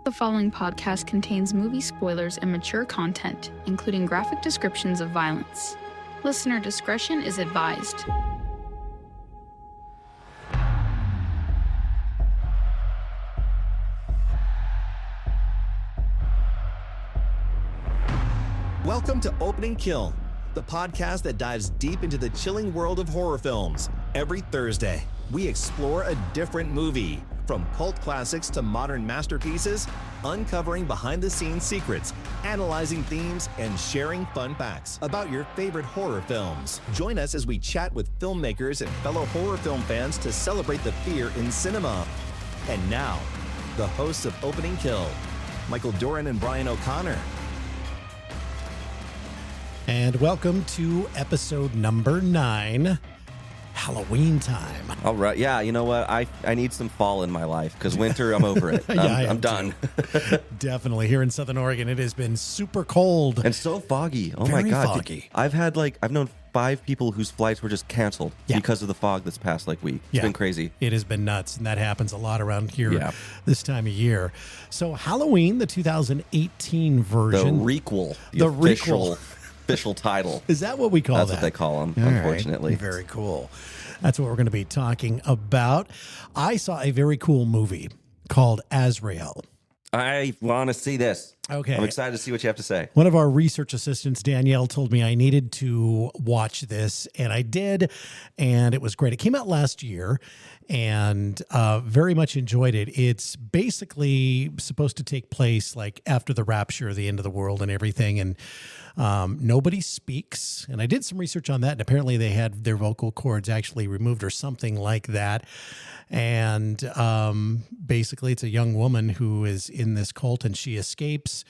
The following podcast contains movie spoilers and mature content, including graphic descriptions of violence. Listener discretion is advised. Welcome to Opening Kill, the podcast that dives deep into the chilling world of horror films. Every Thursday, we explore a different movie, from cult classics to modern masterpieces, uncovering behind-the-scenes secrets, analyzing themes, and sharing fun facts about your favorite horror films. Join us as we chat with filmmakers and fellow horror film fans to celebrate the fear in cinema. And now, the hosts of Opening Kill, Michael Doran and Brian O'Connor. And welcome to episode number 9, Halloween time. All right. Yeah, you know what? I need some fall in my life because winter, I'm over it. I'm done. Definitely. Here in Southern Oregon, it has been super cold. And so foggy. Oh Very my God. foggy. I've known 5 people whose flights were just canceled because of the fog this past week. It's been crazy. It has been nuts, and that happens a lot around here this time of year. So Halloween, the 2018 version. The requel. The official title. Is that what we call that? That's what they call them, All unfortunately. Right. Very cool. That's what we're going to be talking about. I saw a very cool movie called Azrael. I want to see this. Okay. I'm excited to see what you have to say. One of our research assistants, Danielle, told me I needed to watch this, and I did, and it was great. It came out last year, and very much enjoyed it. It's basically supposed to take place like after the rapture, the end of the world and everything, and nobody speaks. And I did some research on that, and apparently they had their vocal cords actually removed or something like that. And basically it's a young woman who is in this cult, and she escapes,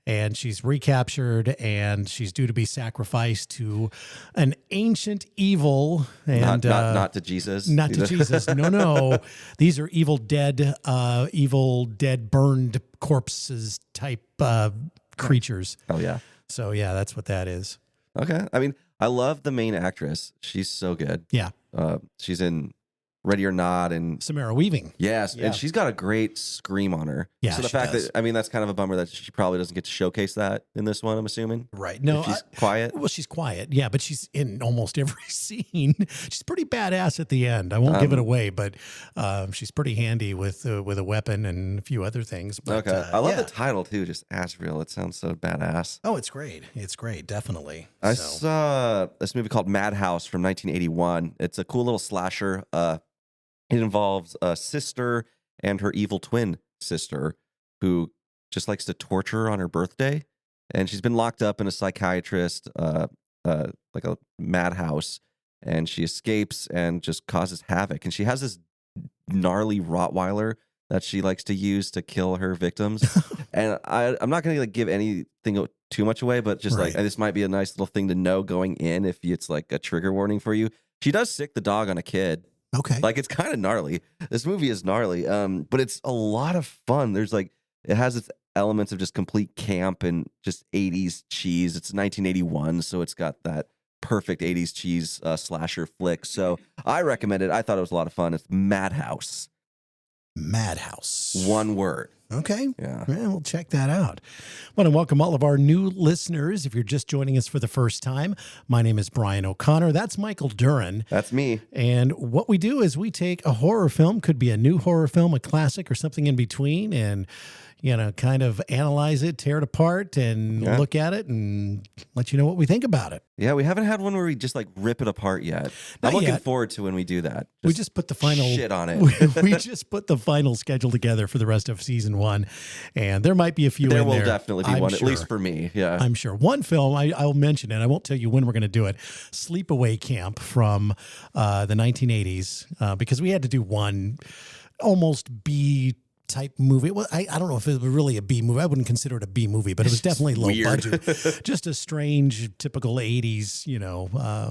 and she's recaptured, and she's due to be sacrificed to an ancient evil. And not to Jesus. Not to Jesus. No. These are evil dead burned corpses type creatures. Oh, yeah. So, yeah, that's what that is. Okay. I mean, I love the main actress. She's so good. Yeah. She's in Ready or Not and Samara Weaving. Yes, and she's got a great scream on her. Yeah, so the fact that that's kind of a bummer that she probably doesn't get to showcase that in this one, I'm assuming. Right. No, she's quiet. Well, she's quiet. Yeah, but she's in almost every scene. She's pretty badass at the end. I won't give it away, but she's pretty handy with a weapon and a few other things. But, okay. I love the title too, just Azrael. It sounds so badass. Oh, it's great. It's great, definitely. I saw this movie called Madhouse from 1981. It's a cool little slasher. It involves a sister and her evil twin sister who just likes to torture her on her birthday. And she's been locked up in a psychiatrist, like a madhouse. And she escapes and just causes havoc. And she has this gnarly Rottweiler that she likes to use to kill her victims. And I'm not going to give anything too much away, but just this might be a nice little thing to know going in if it's like a trigger warning for you. She does sick the dog on a kid. Okay. Like, it's kind of gnarly. This movie is gnarly, but it's a lot of fun. It has its elements of just complete camp and just 80s cheese. It's 1981, so it's got that perfect 80s cheese slasher flick. So I recommend it. I thought it was a lot of fun. It's Madhouse. Madhouse. One word. Okay. Yeah. We'll check that out. I want to welcome all of our new listeners. If you're just joining us for the first time, my name is Brian O'Connor. That's Michael Duran. That's me. And what we do is we take a horror film, could be a new horror film, a classic, or something in between, and kind of analyze it, tear it apart, and look at it and let you know what we think about it. Yeah, we haven't had one where we just rip it apart yet. Not I'm looking yet. forward to when we do that. We just put the final shit on it. we just put the final schedule together for the rest of season 1, and there might be a few. There in will there. definitely be I'm one, sure. at least for me. Yeah, I'm sure. One film I'll mention, and I won't tell you when we're going to do it. Sleepaway Camp from the 1980s, because we had to do one almost B type movie. Well, I don't know if it was really a B movie. I wouldn't consider it a B movie, but it was definitely low budget. Just a strange, typical 80s,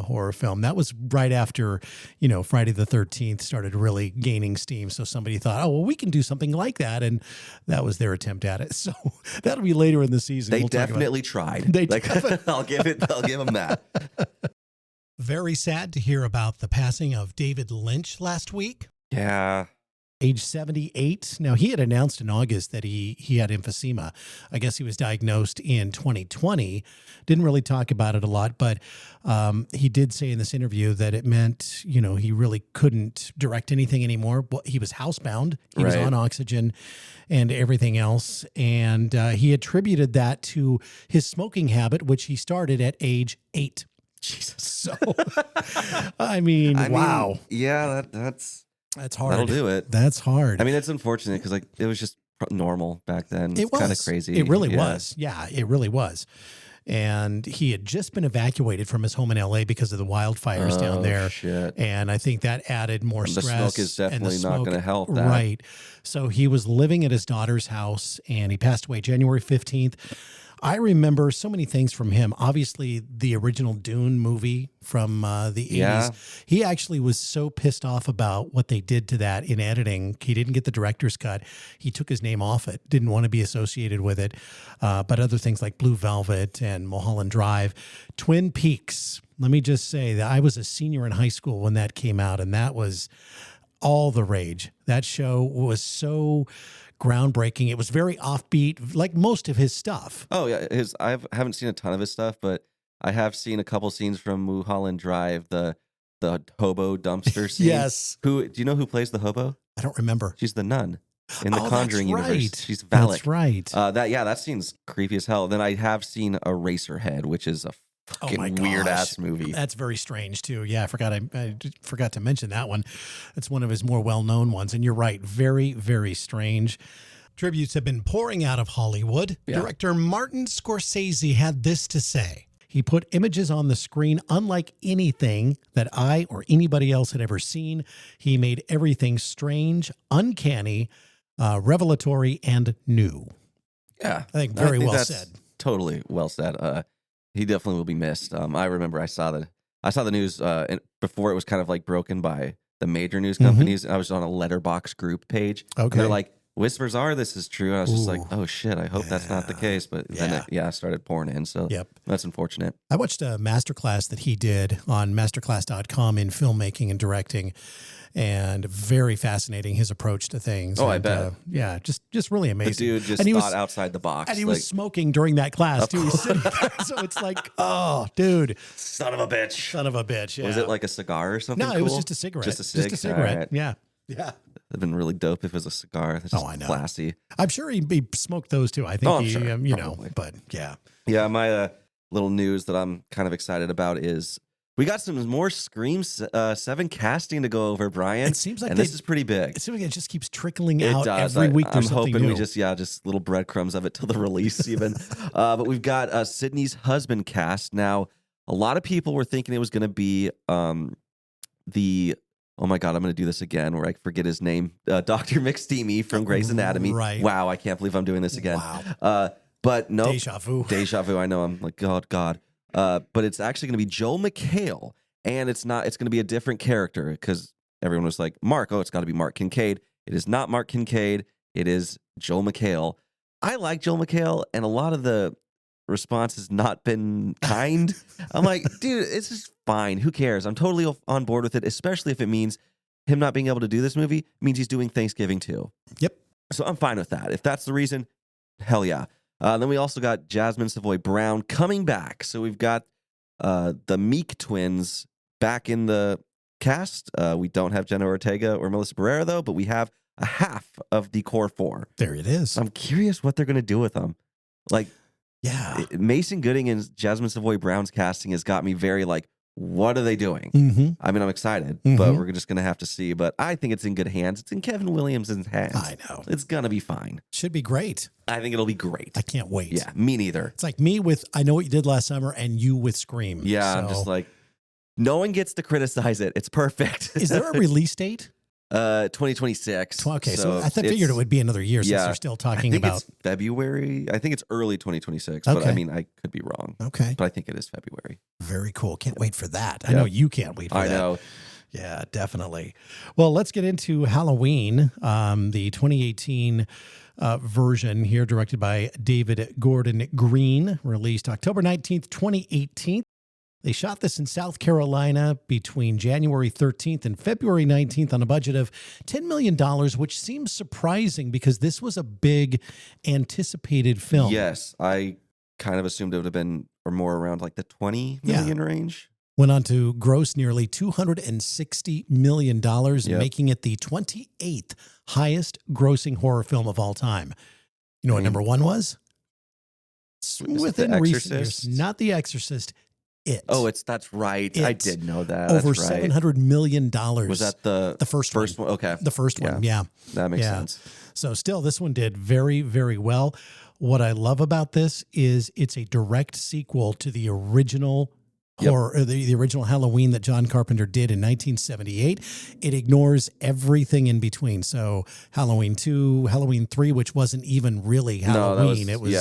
horror film. That was right after, Friday the 13th started really gaining steam. So somebody thought, oh, well, we can do something like that. And that was their attempt at it. So that'll be later in the season. They definitely tried. I'll give them that. Very sad to hear about the passing of David Lynch last week. Yeah. age 78. Now, he had announced in August that he had emphysema. I guess he was diagnosed in 2020. Didn't really talk about it a lot, but he did say in this interview that it meant, he really couldn't direct anything anymore. Well, he was housebound. He was on oxygen and everything else. And he attributed that to his smoking habit, which he started at age 8. Jesus. So, I mean, wow. Yeah, that's hard. That'll do it. That's hard. I mean, it's unfortunate because it was just normal back then. It was kind of crazy. It really was. Yeah, it really was. And he had just been evacuated from his home in LA because of the wildfires down there. Shit. And I think that added more stress. The smoke is definitely not going to help that. Right. So he was living at his daughter's house and he passed away January 15th. I remember so many things from him. Obviously, the original Dune movie from the 80s. Yeah. He actually was so pissed off about what they did to that in editing. He didn't get the director's cut. He took his name off it, didn't want to be associated with it. But other things like Blue Velvet and Mulholland Drive. Twin Peaks. Let me just say that I was a senior in high school when that came out, and that was all the rage. That show was so groundbreaking. It was very offbeat, like most of his stuff. Oh yeah, I haven't seen a ton of his stuff, but I have seen a couple scenes from Mulholland Drive, the hobo dumpster scene. Yes. Do you know who plays the hobo? I don't remember. She's the nun in the Oh, Conjuring that's right. universe. She's Valak. That's right. That scene's creepy as hell. Then I have seen Eraserhead, which is a fucking weird ass movie. That's very strange too. Yeah, I forgot to mention that one. It's one of his more well-known ones. And you're right, very, very strange. Tributes have been pouring out of Hollywood. Yeah. Director Martin Scorsese had this to say. He put images on the screen unlike anything that I or anybody else had ever seen. He made everything strange, uncanny, revelatory, and new. Yeah. I think very well that's said. Totally well said. He definitely will be missed. I remember I saw the news before it was kind of like broken by the major news companies. I was on a Letterbox group page. Okay. And they're like, whispers are this is true. And I was just like, oh shit, I hope that's not the case. But then it started pouring in. So that's unfortunate. I watched a masterclass that he did on masterclass.com in filmmaking and directing, and very fascinating, his approach to things. Oh, I bet. Just really amazing. The dude just thought outside the box. And he was smoking during that class too. He's sitting there, so it's like, oh, dude. Son of a bitch. Yeah. Was it like a cigar or something? No, it was just a cigarette. Just a cigarette. Right. Yeah. It'd been really dope if it was a cigar. That's just I know. Classy. I'm sure he smoked those too. I think I'm sure. Probably. But yeah. Yeah, my little news that I'm kind of excited about is we got some more Scream 7 casting to go over, Brian. It seems like this is pretty big. It seems like it just keeps trickling It out does. every week. I'm There's something hoping new. we just little breadcrumbs of it till the release even. But we've got Sydney's husband cast. Now, a lot of people were thinking it was going to be oh my God, I'm going to do this again where I forget his name. Dr. McSteamy from Grey's Anatomy. Right. Wow, I can't believe I'm doing this again. Wow. But no. Deja vu. I know. I'm like, God. But it's actually going to be Joel McHale. And it's going to be a different character because everyone was like, Mark, it's got to be Mark Kincaid. It is not Mark Kincaid. It is Joel McHale. I like Joel McHale, and a lot of the response has not been kind. I'm like, dude, it's just fine. Who cares? I'm totally on board with it, especially if it means him not being able to do this movie means he's doing Thanksgiving too. Yep. So I'm fine with that. If that's the reason, hell yeah. Then we also got Jasmine Savoy Brown coming back. So we've got the Meek twins back in the cast. We don't have Jenna Ortega or Melissa Barrera, though, but we have a half of the core four. There it is. So I'm curious what they're going to do with them. Like, yeah. Mason Gooding and Jasmine Savoy Brown's casting has got me very like, what are they doing? Mm-hmm. I mean, I'm excited, but we're just going to have to see. But I think it's in good hands. It's in Kevin Williams' hands. I know. It's going to be fine. Should be great. I think it'll be great. I can't wait. Yeah, me neither. It's like me with I Know What You Did Last Summer and you with Scream. Yeah, so. I'm just like, no one gets to criticize it. It's perfect. Is there a release date? 2026. Okay, so I figured it would be another year since they're still talking about. It's February. I think it's early 2026, Okay. but I mean, I could be wrong. Okay. But I think it is February. Very cool. Can't wait for that. I know you can't wait for that. I know. Yeah, definitely. Well, let's get into Halloween, the 2018 version here, directed by David Gordon Green, released October 19th, 2018. They shot this in South Carolina between January 13th and February 19th on a budget of $10 million, which seems surprising because this was a big anticipated film. Yes, I kind of assumed it would have been or more around like the 20 million range. Went on to gross nearly $260 million, making it the 28th highest grossing horror film of all time. You know what number one was? Within recent years. Not The Exorcist. It. Oh, that's right. I did know that. Over that's right. $700 million. Was that the first one? Okay. The first one, yeah. That makes sense. So still, this one did very, very well. What I love about this is it's a direct sequel to the original horror, the original Halloween that John Carpenter did in 1978. It ignores everything in between. So Halloween 2, Halloween 3, which wasn't even really Halloween. It was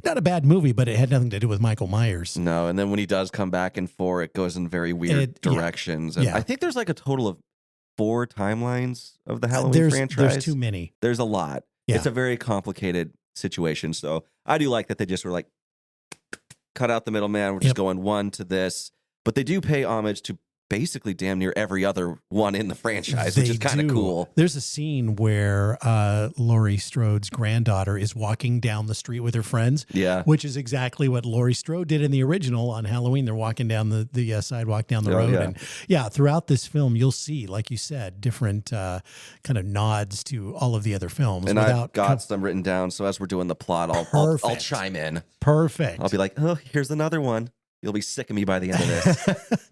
not a bad movie, but it had nothing to do with Michael Myers. No, and then when he does come back in 4, it goes in very weird directions. And I think there's like a total of 4 timelines of the Halloween franchise. There's too many. There's a lot. Yeah. It's a very complicated situation. So I do like that they just were like, cut out the middleman. We're just going one to this. But they do pay homage to basically damn near every other one in the franchise, which is kind of cool. There's a scene where Laurie Strode's granddaughter is walking down the street with her friends, which is exactly what Laurie Strode did in the original on Halloween. They're walking down the sidewalk down the road. And throughout this film, you'll see, like you said, different kind of nods to all of the other films. And I've got some written down, so as we're doing the plot, I'll chime in. Perfect. I'll be like, oh, here's another one. You'll be sick of me by the end of this.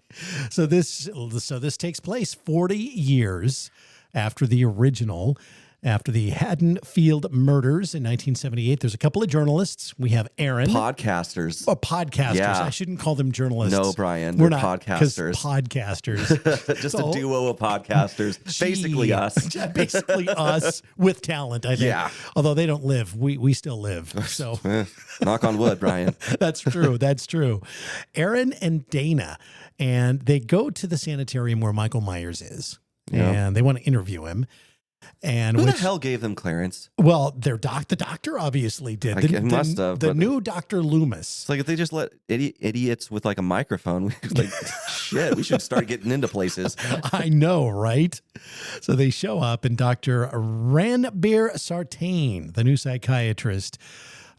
So this takes place 40 years after the original, after the Haddonfield murders in 1978. There's a couple of journalists. We have Aaron. Podcasters. Oh, podcasters. Yeah. I shouldn't call them journalists. No, Brian. We're not podcasters. Podcasters. Just a duo of podcasters. Basically us. Basically us with talent, I think. Yeah. Although they don't live. We still live. So knock on wood, Brian. That's true. That's true. Aaron and Dana. And they go to the sanitarium where Michael Myers is. Yeah. And they want to interview him. And who the hell gave them clearance? Well, the doctor obviously did. Must have. The new Dr. Loomis. It's like if they just let idiots with like a microphone, like shit, we should start getting into places. I know, right? So they show up, and Dr. Ranbir Sartain, the new psychiatrist,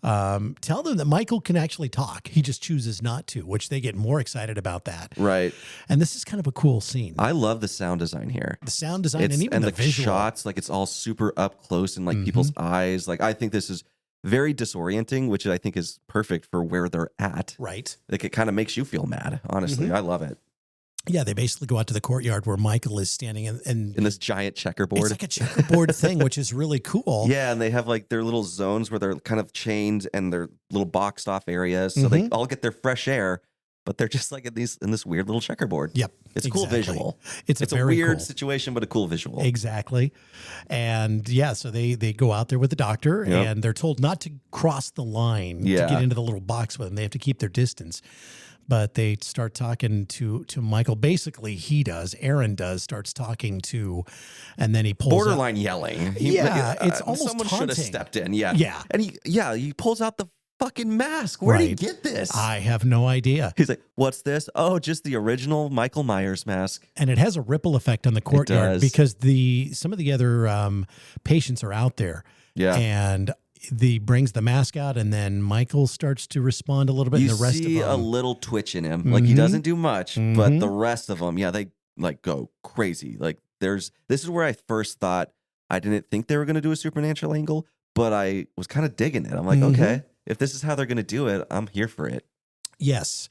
tell them that Michael can actually talk. He just chooses not to, which they get more excited about that. Right. And this is kind of a cool scene. I love the sound design here. The sound design and even the visual shots, like it's all super up close and like people's eyes. Like I think this is very disorienting, which I think is perfect for where they're at. Right. Like it kind of makes you feel mad. Honestly, I love it. Yeah, they basically go out to the courtyard where Michael is standing in this giant checkerboard. It's like a checkerboard thing, which is really cool. Yeah, and they have like their little zones where they're kind of chained and they're little boxed off areas, so they all get their fresh air, but they're just like in this weird little checkerboard. Yep, it's a cool visual. It's a weird situation, but a cool visual. Exactly, and yeah, so they go out there with the doctor, and they're told not to cross the line to get into the little box with them. They have to keep their distance. But they start talking to Michael. Basically, Aaron starts talking to, and then he pulls borderline yelling. It's almost someone taunting. should have stepped in. Yeah. And he pulls out the fucking mask. Where did he get this? I have no idea. He's like, what's this? Oh, just the original Michael Myers mask. And it has a ripple effect on the courtyard because some of the other patients are out there. Yeah. And brings the mask out, and then Michael starts to respond a little bit. You and the rest see of them, a little twitch in him. Like he doesn't do much, but the rest of them, they like go crazy. Like this is where I first thought I didn't think they were going to do a supernatural angle, but I was kind of digging it. I'm like, okay, if this is how they're going to do it, I'm here for it. Yes.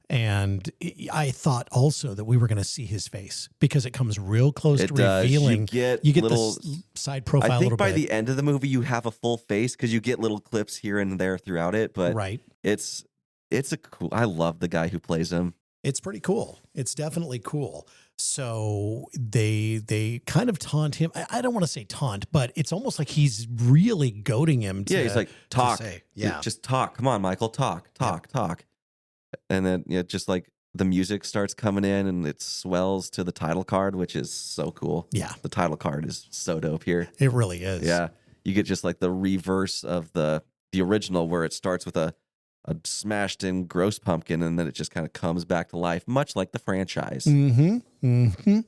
And I thought also that we were going to see his face because it comes real close to revealing. You get little the side profile. I think by the end of the movie, you have a full face because you get little clips here and there throughout it. But it's a cool. I love the guy who plays him. It's pretty cool. It's definitely cool. So they kind of taunt him. I don't want to say taunt, but it's almost like he's really goading him. He's like, talk. Just talk. Come on, Michael. Talk. And then just like the music starts coming in and it swells to the title card, which is so cool. Yeah. The title card is so dope here. It really is. Yeah. You get just like the reverse of the original where it starts with a a smashed in gross pumpkin, and then it just kind of comes back to life, much like the franchise. Mm-hmm. Mm-hmm.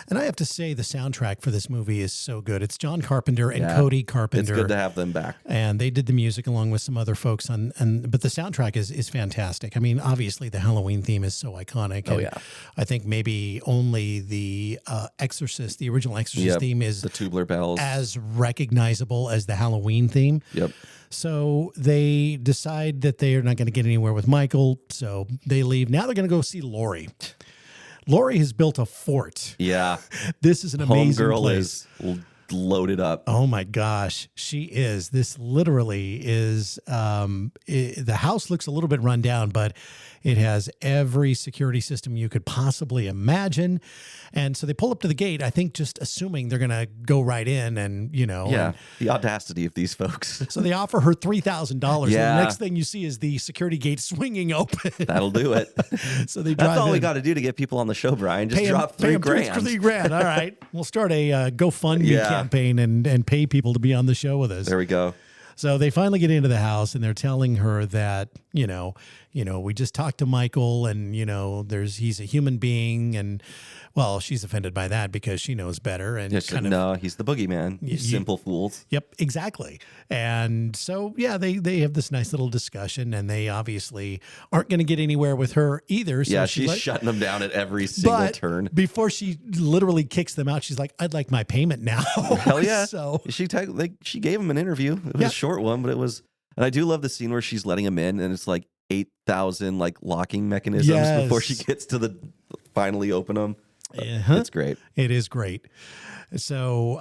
And I have to say, the soundtrack for this movie is so good. It's John Carpenter and Cody Carpenter. It's good to have them back. And they did the music along with some other folks but the soundtrack is fantastic. I mean, obviously the Halloween theme is so iconic. And I think maybe only the Exorcist, the original Exorcist theme is the tubular bells as recognizable as the Halloween theme. Yep. So they decide that they are not going to get anywhere with Michael. So they leave. Now they're going to go see Laurie. Laurie has built a fort. Yeah. This is an amazing place. Is loaded up. Oh my gosh, she is. This literally is, the house looks a little bit run down, but it has every security system you could possibly imagine. And so they pull up to the gate, I think just assuming they're going to go right in and, Yeah, the audacity of these folks. So they offer her $3,000. Yeah. And the next thing you see is the security gate swinging open. That'll do it. So they drive That's all in. we got to do to get people on the show, Brian. Just drop $3,000. $3,000. All right. We'll start a GoFundMe campaign and pay people to be on the show with us. There we go. So they finally get into the house and they're telling her that, we just talked to Michael and, he's a human being. And, well, she's offended by that because she knows better. And no, he's the boogeyman. You simple fools. Yep, exactly. And so, they have this nice little discussion and they obviously aren't going to get anywhere with her either. So she's shutting them down at every single turn. Before she literally kicks them out, she's like, I'd like my payment now. Hell yeah. So she gave him an interview. It was a short one, but it was, and I do love the scene where she's letting him in and it's like 8,000 like locking mechanisms before she gets to finally open them. It's great. It is great. So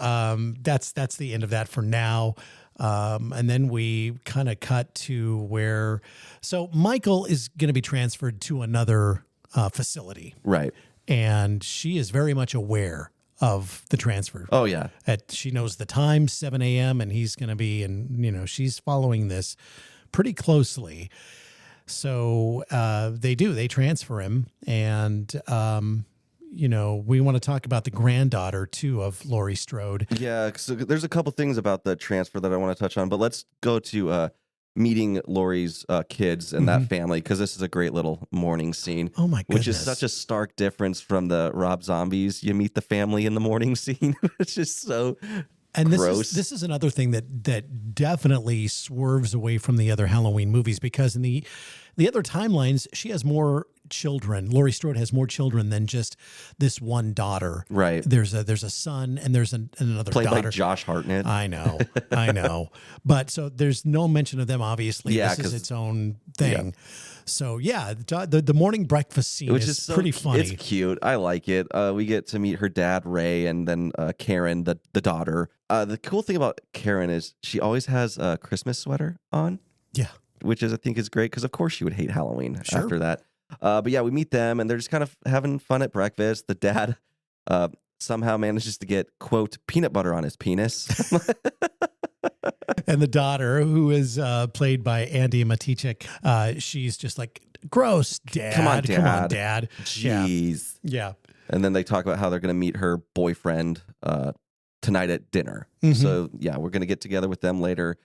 that's the end of that for now. And then we kind of cut to so Michael is going to be transferred to another facility. Right. And she is very much aware of the transfer. Oh, yeah. She knows the time, 7 a.m., and he's going to be, and, she's following this pretty closely. So they transfer him. And, we want to talk about the granddaughter, too, of Laurie Strode. Yeah, so there's a couple things about the transfer that I want to touch on, but let's go to meeting Laurie's kids and that family, because this is a great little morning scene. Oh, my goodness. Which is such a stark difference from the Rob Zombies. You meet the family in the morning scene. It's just so gross. This is another thing that definitely swerves away from the other Halloween movies, because in the other timelines, she has more children. Laurie Strode has more children than just this one daughter. Right. There's a son and there's another played daughter. By Josh Hartnett. I know. But so there's no mention of them, obviously. Yeah, this is its own thing. Yeah. So the morning breakfast scene is pretty funny. It's cute. I like it. We get to meet her dad, Ray, and then Karen, the daughter. The cool thing about Karen is she always has a Christmas sweater on. Yeah. Which I think is great, because of course she would hate Halloween after that. But we meet them and they're just kind of having fun at breakfast. The dad somehow manages to get, quote, peanut butter on his penis. And the daughter, who is played by Andy Matichik, she's just like, gross, Dad. Come on, Dad. Jeez. Yeah. And then they talk about how they're going to meet her boyfriend tonight at dinner. Mm-hmm. So, we're going to get together with them later.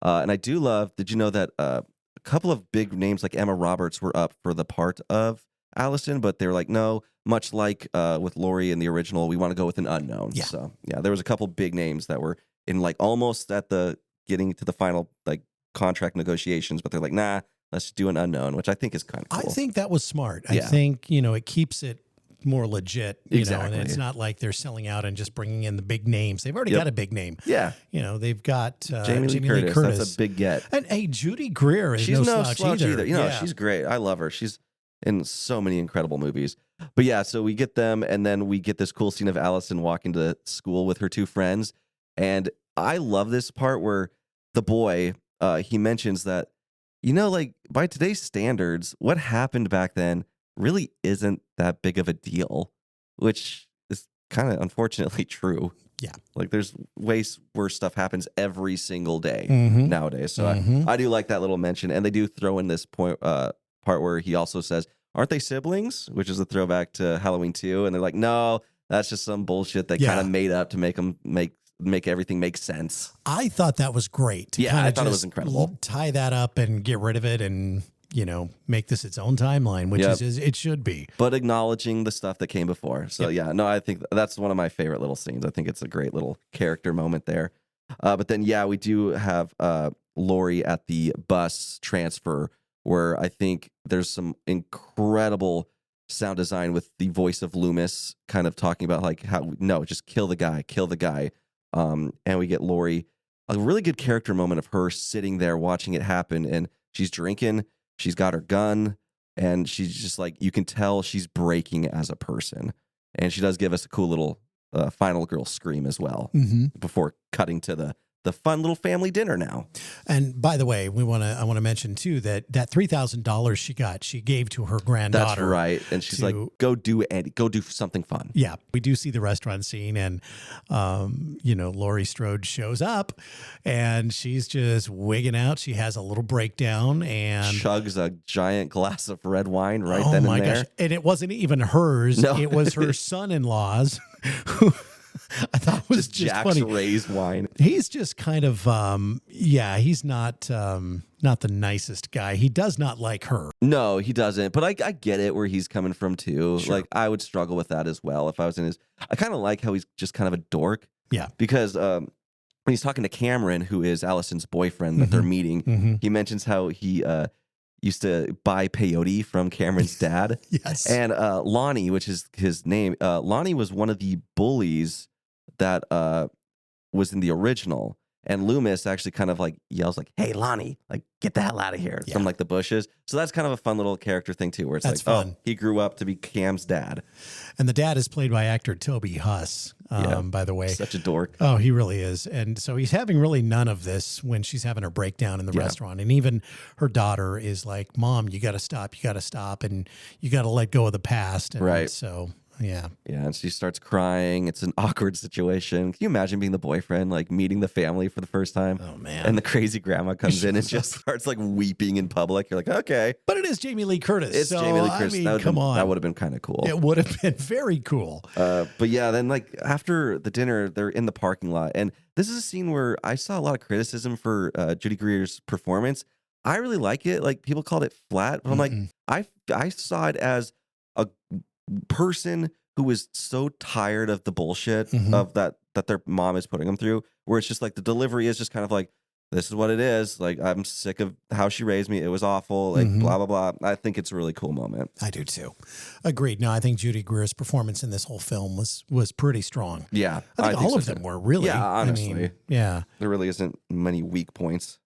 And I do love, did you know that a couple of big names like Emma Roberts were up for the part of Allison, but they were like, no, much like with Laurie in the original, we want to go with an unknown. Yeah. So, there was a couple big names that were in like almost at the getting to the final like contract negotiations, but they're like, nah, let's do an unknown, which I think is kind of cool. I think that was smart. I think, it keeps it more legit, exactly. And it's not like they're selling out and just bringing in the big names. They've already got a big name. Yeah. They've got Jamie Lee Curtis. That's a big get. And hey, Judy Greer is no slouch either. She's great. I love her. She's in so many incredible movies. But so we get them, and then we get this cool scene of Allison walking to school with her two friends. And I love this part where the boy, he mentions that, like by today's standards, what happened back then really isn't that big of a deal, which is kind of unfortunately true. Yeah. Like there's ways worse stuff happens every single day nowadays. So I do like that little mention. And they do throw in this part where he also says, aren't they siblings? Which is a throwback to Halloween 2. And they're like, no, that's just some bullshit they kind of made up to make them make everything make sense. I thought that was great. I thought it was incredible. Tie that up and get rid of it and make this its own timeline, which Yep. is it should be. But acknowledging the stuff that came before. So yeah, no, I think that's one of my favorite little scenes. I think it's a great little character moment there. But then, yeah, we do have Laurie at the bus transfer where I think there's some incredible sound design with the voice of Loomis kind of talking about like how, no, just kill the guy. And we get Laurie, a really good character moment of her sitting there watching it happen. And she's drinking, she's got her gun, and she's just like, you can tell she's breaking as a person. And she does give us a cool little final girl scream as well before cutting to the fun little family dinner now. And by the way, I want to mention too that $3,000 she gave to her granddaughter. That's right. And she's like, go do something fun. Yeah, we do see the restaurant scene, and Laurie Strode shows up, and she's just wigging out. She has a little breakdown and chugs a giant glass of red wine right oh then my and there. gosh! And it wasn't even hers; No. it was her son-in-law's. Who I thought was just Jack's funny. raised wine. He's just kind of he's not the nicest guy. He does not like her. No, he doesn't. But I get it where he's coming from too. Sure. Like I would struggle with that as well if I was in his. I kind of like how he's just kind of a dork. Yeah. Because when he's talking to Cameron, who is Allison's boyfriend that they're meeting, he mentions how he used to buy peyote from Cameron's dad. Yes. And Lonnie, which is his name, Lonnie was one of the bullies that was in the original. And Loomis actually kind of like yells like, "Hey, Lonnie, like get the hell out of here," from like the bushes. So that's kind of a fun little character thing too, where it's That's like, fun. oh, he grew up to be Cam's dad. And the dad is played by actor Toby Huss, by the way. Such a dork. Oh, he really is. And so he's having really none of this when she's having her breakdown in the restaurant. And even her daughter is like, "Mom, you got to stop. You got to stop. And you got to let go of the past." And Right. So, yeah. Yeah, and she starts crying. It's an awkward situation. Can you imagine being the boyfriend, like meeting the family for the first time? Oh, man. And the crazy grandma comes in and just starts like weeping in public. You're like, okay. But it is Jamie Lee Curtis. It's so, Jamie Lee Curtis. I mean, come on. That would have been kind of cool. It would have been very cool. But yeah, then like after the dinner, they're in the parking lot. And this is a scene where I saw a lot of criticism for Judy Greer's performance. I really like it. Like people called it flat, but I'm like, I saw it as a person who was so tired of the bullshit of that their mom is putting them through, where it's just like the delivery is just kind of like, this is what it is. Like, I'm sick of how she raised me. It was awful. Like, blah, blah, blah. I think it's a really cool moment. I do too. Agreed. No, I think Judy Greer's performance in this whole film was pretty strong. Yeah. I think all of them were really. Yeah, honestly. I mean, yeah. There really isn't many weak points.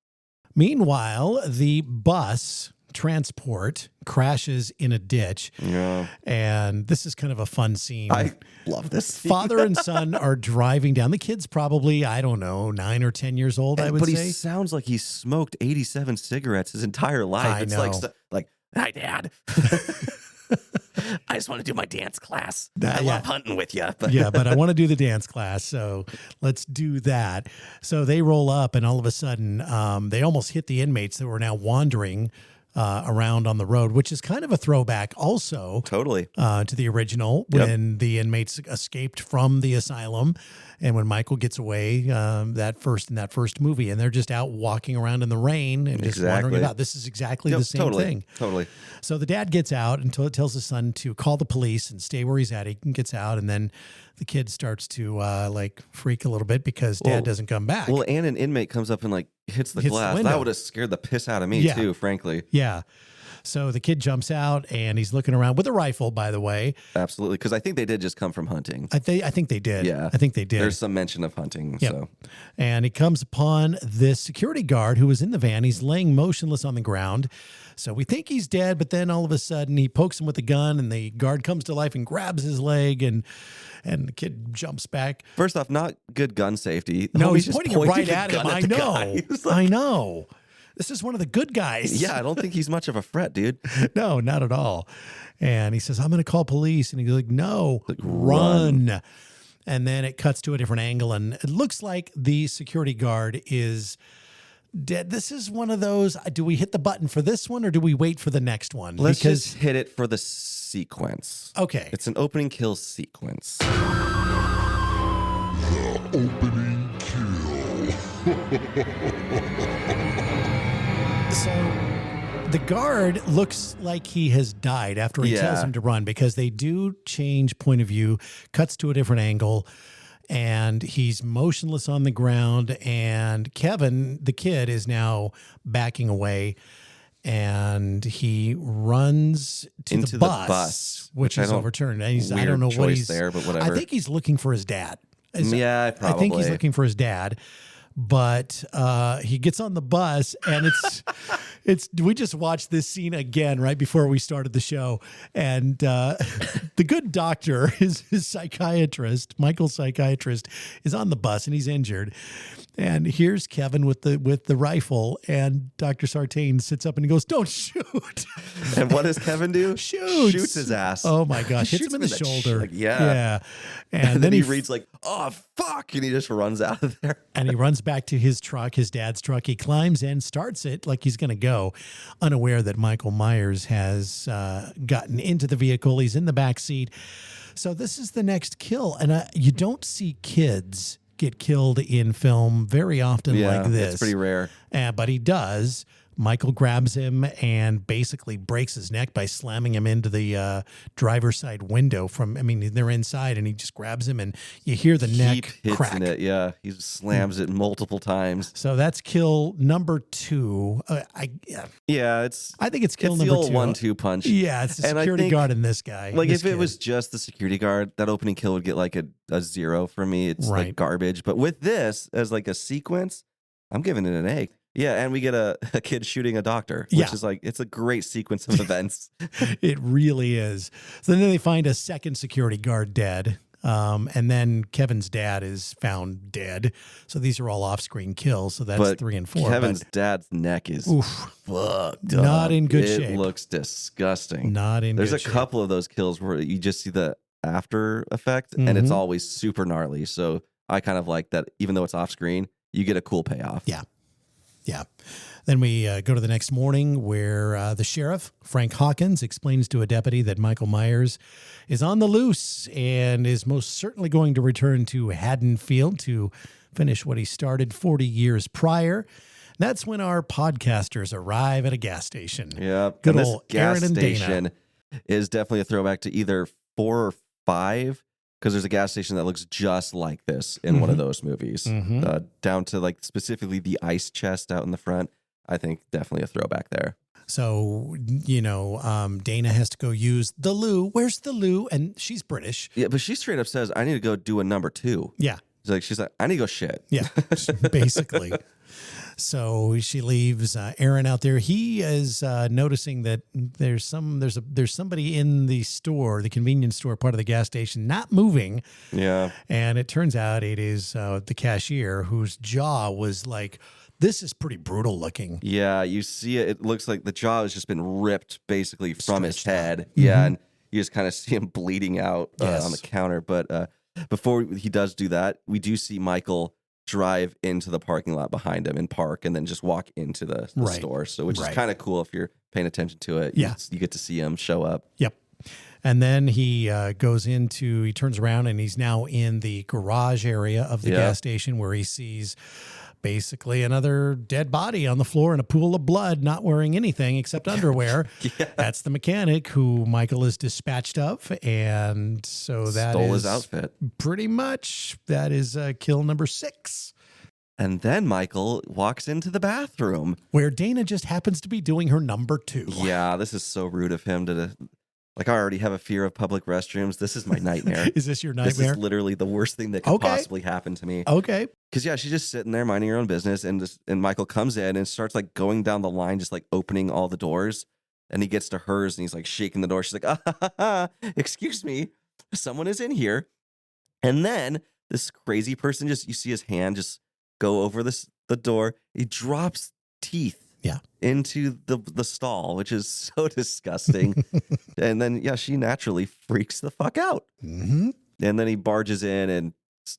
Meanwhile, the bus transport crashes in a ditch. Yeah. And this is kind of a fun scene. I love this scene. Father and son are driving down. The kid's probably, I don't know, 9 or 10 years old, I would but say. But he sounds like he smoked 87 cigarettes his entire life. I It's know. like, hi, Dad. I just want to do my dance class. Yeah. I love hunting with you. But Yeah, but I want to do the dance class, so let's do that. So they roll up, and all of a sudden, they almost hit the inmates that were now wandering around on the road, which is kind of a throwback also Totally. to the original when the inmates escaped from the asylum. And when Michael gets away, that first movie, and they're just out walking around in the rain and just wandering about. This is exactly the same thing. Totally. So the dad gets out and tells his son to call the police and stay where he's at. He gets out, and then the kid starts to like freak a little bit because dad doesn't come back. Well, and an inmate comes up and like hits the glass. window. That would have scared the piss out of me too, frankly. Yeah. So the kid jumps out and he's looking around with a rifle, by the way. Absolutely, because I think they did just come from hunting. I think they did. Yeah. I think they did. There's some mention of hunting. Yep. So And he comes upon this security guard who was in the van. He's laying motionless on the ground. So we think he's dead, but then all of a sudden he pokes him with a gun, and the guard comes to life and grabs his leg, and the kid jumps back. first off, not good gun safety. No, Homie he's just pointing it right a at him. gun I the know. guy. He's like, I know. This is one of the good guys. yeah, I don't think he's much of a threat, dude. No, not at all. And he says, "I'm going to call police." And he's like, "No, Like, run." And then it cuts to a different angle, and it looks like the security guard is dead. This is one of those, do we hit the button for this one or do we wait for the next one? Let's just hit it for the sequence. Okay. It's an opening kill sequence. Opening kill. So The guard looks like he has died after he tells him to run, because they do change point of view, cuts to a different angle, and he's motionless on the ground. And Kevin, the kid, is now backing away, and he runs into the bus, which is overturned. And he's, I don't know what he's there, but whatever. I think he's looking for his dad. Probably. I think he's looking for his dad. But he gets on the bus, and we just watched this scene again right before we started the show, and the good doctor, his psychiatrist, Michael's psychiatrist, is on the bus, and he's injured. And here's Kevin with the rifle, and Dr. Sartain sits up and he goes, "Don't shoot!" And what does Kevin do? Shoots his ass. Oh my gosh! Hits him in the shoulder. Yeah. And then he reads like, "Oh fuck!" and he just runs out of there. And he runs back to his truck, his dad's truck. He climbs in, starts it like he's going to go, unaware that Michael Myers has gotten into the vehicle. He's in the back seat. So this is the next kill, and you don't see kids get killed in film very often like this. It's pretty rare. But he does. Michael grabs him and basically breaks his neck by slamming him into the driver's side window they're inside, and he just grabs him, and you hear the neck crack. It, yeah. He slams it multiple times. So that's kill number 2. I think it's kill number 2. It's the old 1-2 punch. Yeah, it's the security guard in this guy. Like, if it was just the security guard, that opening kill would get like a 0 for me. It's like garbage. But with this as like a sequence, I'm giving it an A. Yeah, and we get a kid shooting a doctor, which is like, it's a great sequence of events. It really is. So then they find a second security guard dead, and then Kevin's dad is found dead. So these are all off-screen kills, so that's 3 and 4. Kevin's dad's neck is fucked up. Not in good shape. It looks disgusting. Not in good shape. There's a couple of those kills where you just see the after effect, and it's always super gnarly. So I kind of like that, even though it's off-screen, you get a cool payoff. Yeah. Then we go to the next morning, where the sheriff, Frank Hawkins, explains to a deputy that Michael Myers is on the loose and is most certainly going to return to Haddonfield to finish what he started 40 years prior. That's when our podcasters arrive at a gas station. Yeah. Good and old this gas Aaron and station Dana. is definitely a throwback to either 4 or 5. Because there's a gas station that looks just like this in one of those movies, down to like specifically the ice chest out in the front. I think definitely a throwback there. So, Dana has to go use the loo. Where's the loo? And she's British. Yeah, but she straight up says, "I need to go do a number 2. Yeah. She's like, "I need to go shit." Yeah, basically. So she leaves Aaron out there. He is noticing that there's somebody in the store, the convenience store part of the gas station, not moving. Yeah. And it turns out it is the cashier, whose jaw was like, this is pretty brutal looking. Yeah, you see it. It looks like the jaw has just been ripped basically from his head. Yeah, and you just kind of see him bleeding out on the counter. But before he does do that, we do see Michael drive into the parking lot behind him and park, and then just walk into the store. So, which is kind of cool if you're paying attention to it. Yeah. You get to see him show up. Yep. And then he he turns around, and he's now in the garage area of the gas station, where he sees basically another dead body on the floor in a pool of blood, not wearing anything except underwear. That's the mechanic who Michael is dispatched of. And so that stole his outfit. Pretty much. That is kill number 6. And then Michael walks into the bathroom, where Dana just happens to be doing her number 2. Yeah, this is so rude of him to... Like, I already have a fear of public restrooms. This is my nightmare. Is this your nightmare? This is literally the worst thing that could possibly happen to me. Okay. Because, she's just sitting there minding her own business, and Michael comes in and starts, like, going down the line, just, like, opening all the doors. And he gets to hers, and he's, like, shaking the door. She's like, excuse me, someone is in here. And then this crazy person you see his hand just go over the door. He drops teeth. Yeah. Into the stall, which is so disgusting. And then, she naturally freaks the fuck out. Mm-hmm. And then he barges in and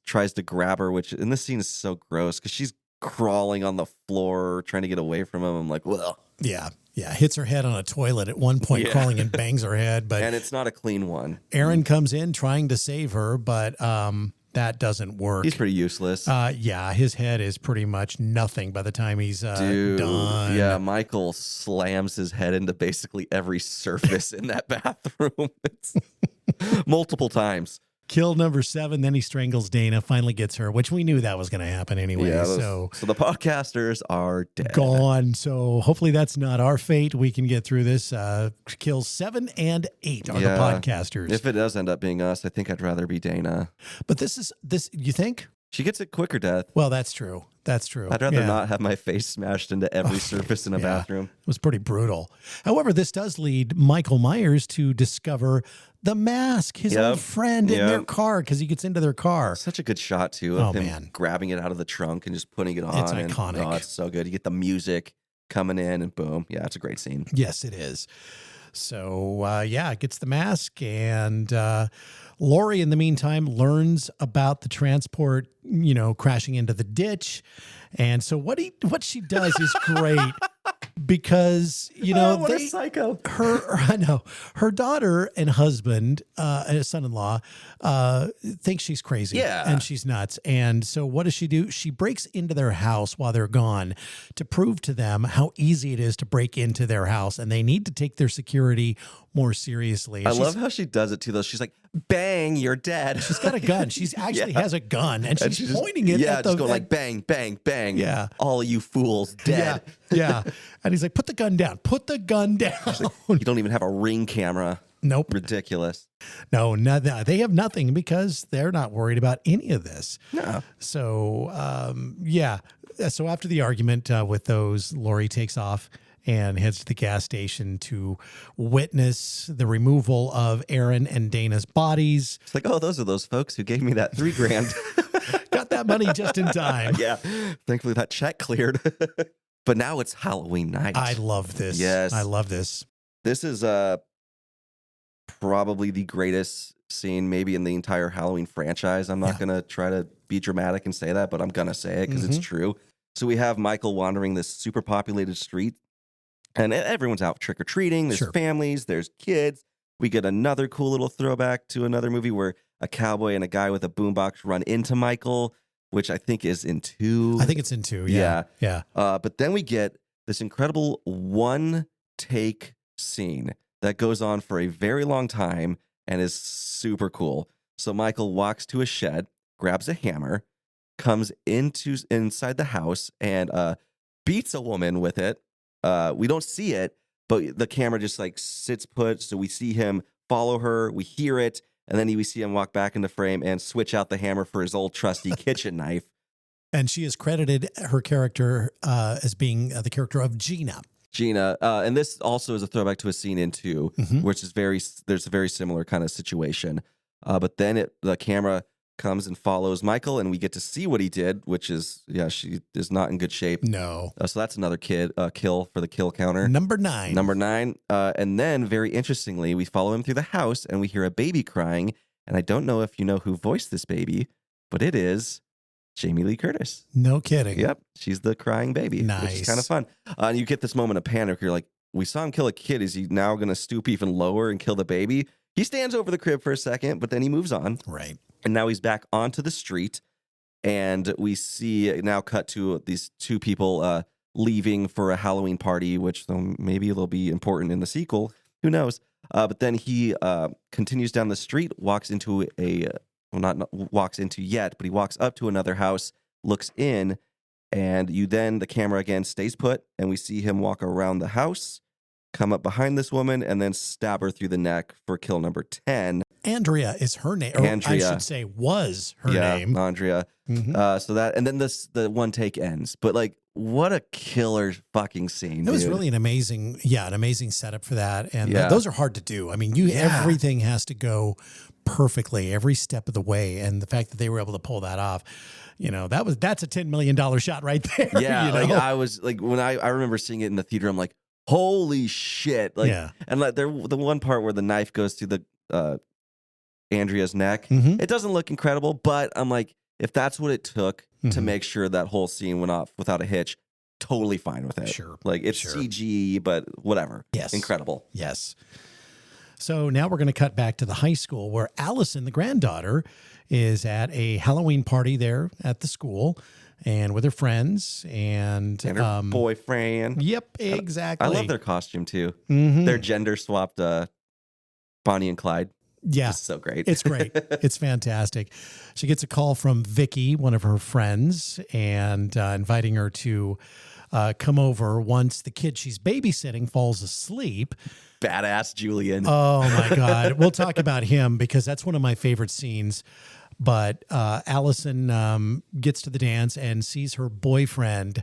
tries to grab her, and this scene is so gross because she's crawling on the floor trying to get away from him. I'm like, well. Yeah. Yeah. Hits her head on a toilet at one point, crawling and bangs her head. And it's not a clean one. Aaron comes in trying to save her, but That doesn't work. He's pretty useless. Yeah, his head is pretty much nothing by the time he's done. Yeah, Michael slams his head into basically every surface in that bathroom. It's multiple times. Kill number 7, then he strangles Dana, finally gets her, which we knew that was going to happen anyway. Yeah, so the podcasters are dead. Gone. So hopefully that's not our fate. We can get through this. Kills 7 and 8 are the podcasters. If it does end up being us, I think I'd rather be Dana. But this, you think? She gets a quicker death. Well, that's true. That's true. I'd rather not have my face smashed into every surface in a bathroom. It was pretty brutal. However, this does lead Michael Myers to discover the mask, his old friend in their car, because he gets into their car. Such a good shot, too, of him grabbing it out of the trunk and just putting it on. It's iconic. Oh, it's so good. You get the music coming in and boom. Yeah, it's a great scene. Yes, it is. So, it gets the mask, and Laurie, in the meantime, learns about the transport, crashing into the ditch. And so what she does is great because, what a psycho. Her daughter and husband, son-in-law, think she's crazy. Yeah. And she's nuts. And so what does she do? She breaks into their house while they're gone to prove to them how easy it is to break into their house. And they need to take their security more seriously. I love how she does it too, though. She's like, bang, you're dead. She's got a gun. She's actually has a gun, and she's pointing it at the... just going like, bang, bang, bang. Yeah. All you fools, dead. Yeah. And he's like, put the gun down. Put the gun down. Like, you don't even have a Ring camera. Nope. Ridiculous. No, they have nothing because they're not worried about any of this. No. So, So after the argument with those, Laurie takes off and heads to the gas station to witness the removal of Aaron and Dana's bodies. It's like, oh, those are those folks who gave me that $3,000. Got that money just in time. Yeah. Thankfully, that check cleared. But now it's Halloween night. I love this. Yes. I love this. This is probably the greatest scene maybe in the entire Halloween franchise. I'm not going to try to be dramatic and say that, but I'm going to say it because it's true. So we have Michael wandering this super populated street. And everyone's out trick-or-treating. There's families. There's kids. We get another cool little throwback to another movie where a cowboy and a guy with a boombox run into Michael, which I think is in 2. I think it's in 2, yeah. But then we get this incredible one-take scene that goes on for a very long time and is super cool. So Michael walks to a shed, grabs a hammer, comes inside the house, and beats a woman with it. We don't see it, but the camera just like sits put. So we see him follow her, we hear it, and then we see him walk back into frame and switch out the hammer for his old trusty kitchen knife. And she has credited her character as being the character of Gina. And this also is a throwback to a scene in 2, which is there's a very similar kind of situation. But then the camera comes and follows Michael, and we get to see what he did, which is, she is not in good shape. No. So that's another kill for the kill counter. Number 9. And then, very interestingly, we follow him through the house, and we hear a baby crying. And I don't know if you know who voiced this baby, but it is Jamie Lee Curtis. No kidding. Yep. She's the crying baby. Nice. Which is kind of fun. And you get this moment of panic. You're like, we saw him kill a kid. Is he now going to stoop even lower and kill the baby? He stands over the crib for a second, but then he moves on. Right. And now he's back onto the street. And we see now cut to these 2 people leaving for a Halloween party, which maybe it'll be important in the sequel. Who knows? But then he continues down the street, walks into not walks into yet, but he walks up to another house, looks in, and the camera again stays put, and we see him walk around the house, come up behind this woman, and then stab her through the neck for kill number 10. Andrea is her name. Or I should say was her name. Andrea. So that, and then the one take ends. But like, what a killer fucking scene. It was really an amazing setup for that. And those are hard to do. I mean, everything has to go perfectly every step of the way. And the fact that they were able to pull that off, that's a $10 million shot right there. Yeah. Like I was like, when I remember seeing it in the theater, I'm like, holy shit. Like, and like the one part where the knife goes through the, Andrea's neck. It doesn't look incredible, but I'm like, if that's what it took to make sure that whole scene went off without a hitch, totally fine with it. Sure. Like it's CG, but whatever. Yes. Incredible. Yes. So now we're going to cut back to the high school where Allison, the granddaughter, is at a Halloween party there at the school and with her friends and her boyfriend. Yep, exactly. I love their costume too. Their gender swapped Bonnie and Clyde. Yeah. It's so great. It's great. It's fantastic. She gets a call from Vicky, one of her friends, and inviting her to come over once the kid she's babysitting falls asleep. Badass Julian. Oh, my God. We'll talk about him because that's one of my favorite scenes. But Allison gets to the dance and sees her boyfriend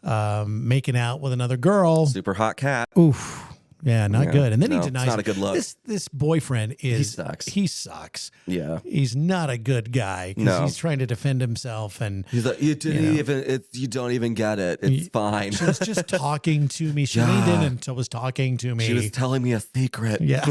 making out with another girl. Super hot cat. Oof. Yeah, not good. And then he denies it's not a good look. This boyfriend is... He sucks. He sucks. Yeah. He's not a good guy because he's trying to defend himself. And he's like, you don't even get it. It's fine. She was just talking to me. She leaned in and was talking to me. She was telling me a secret. Yeah.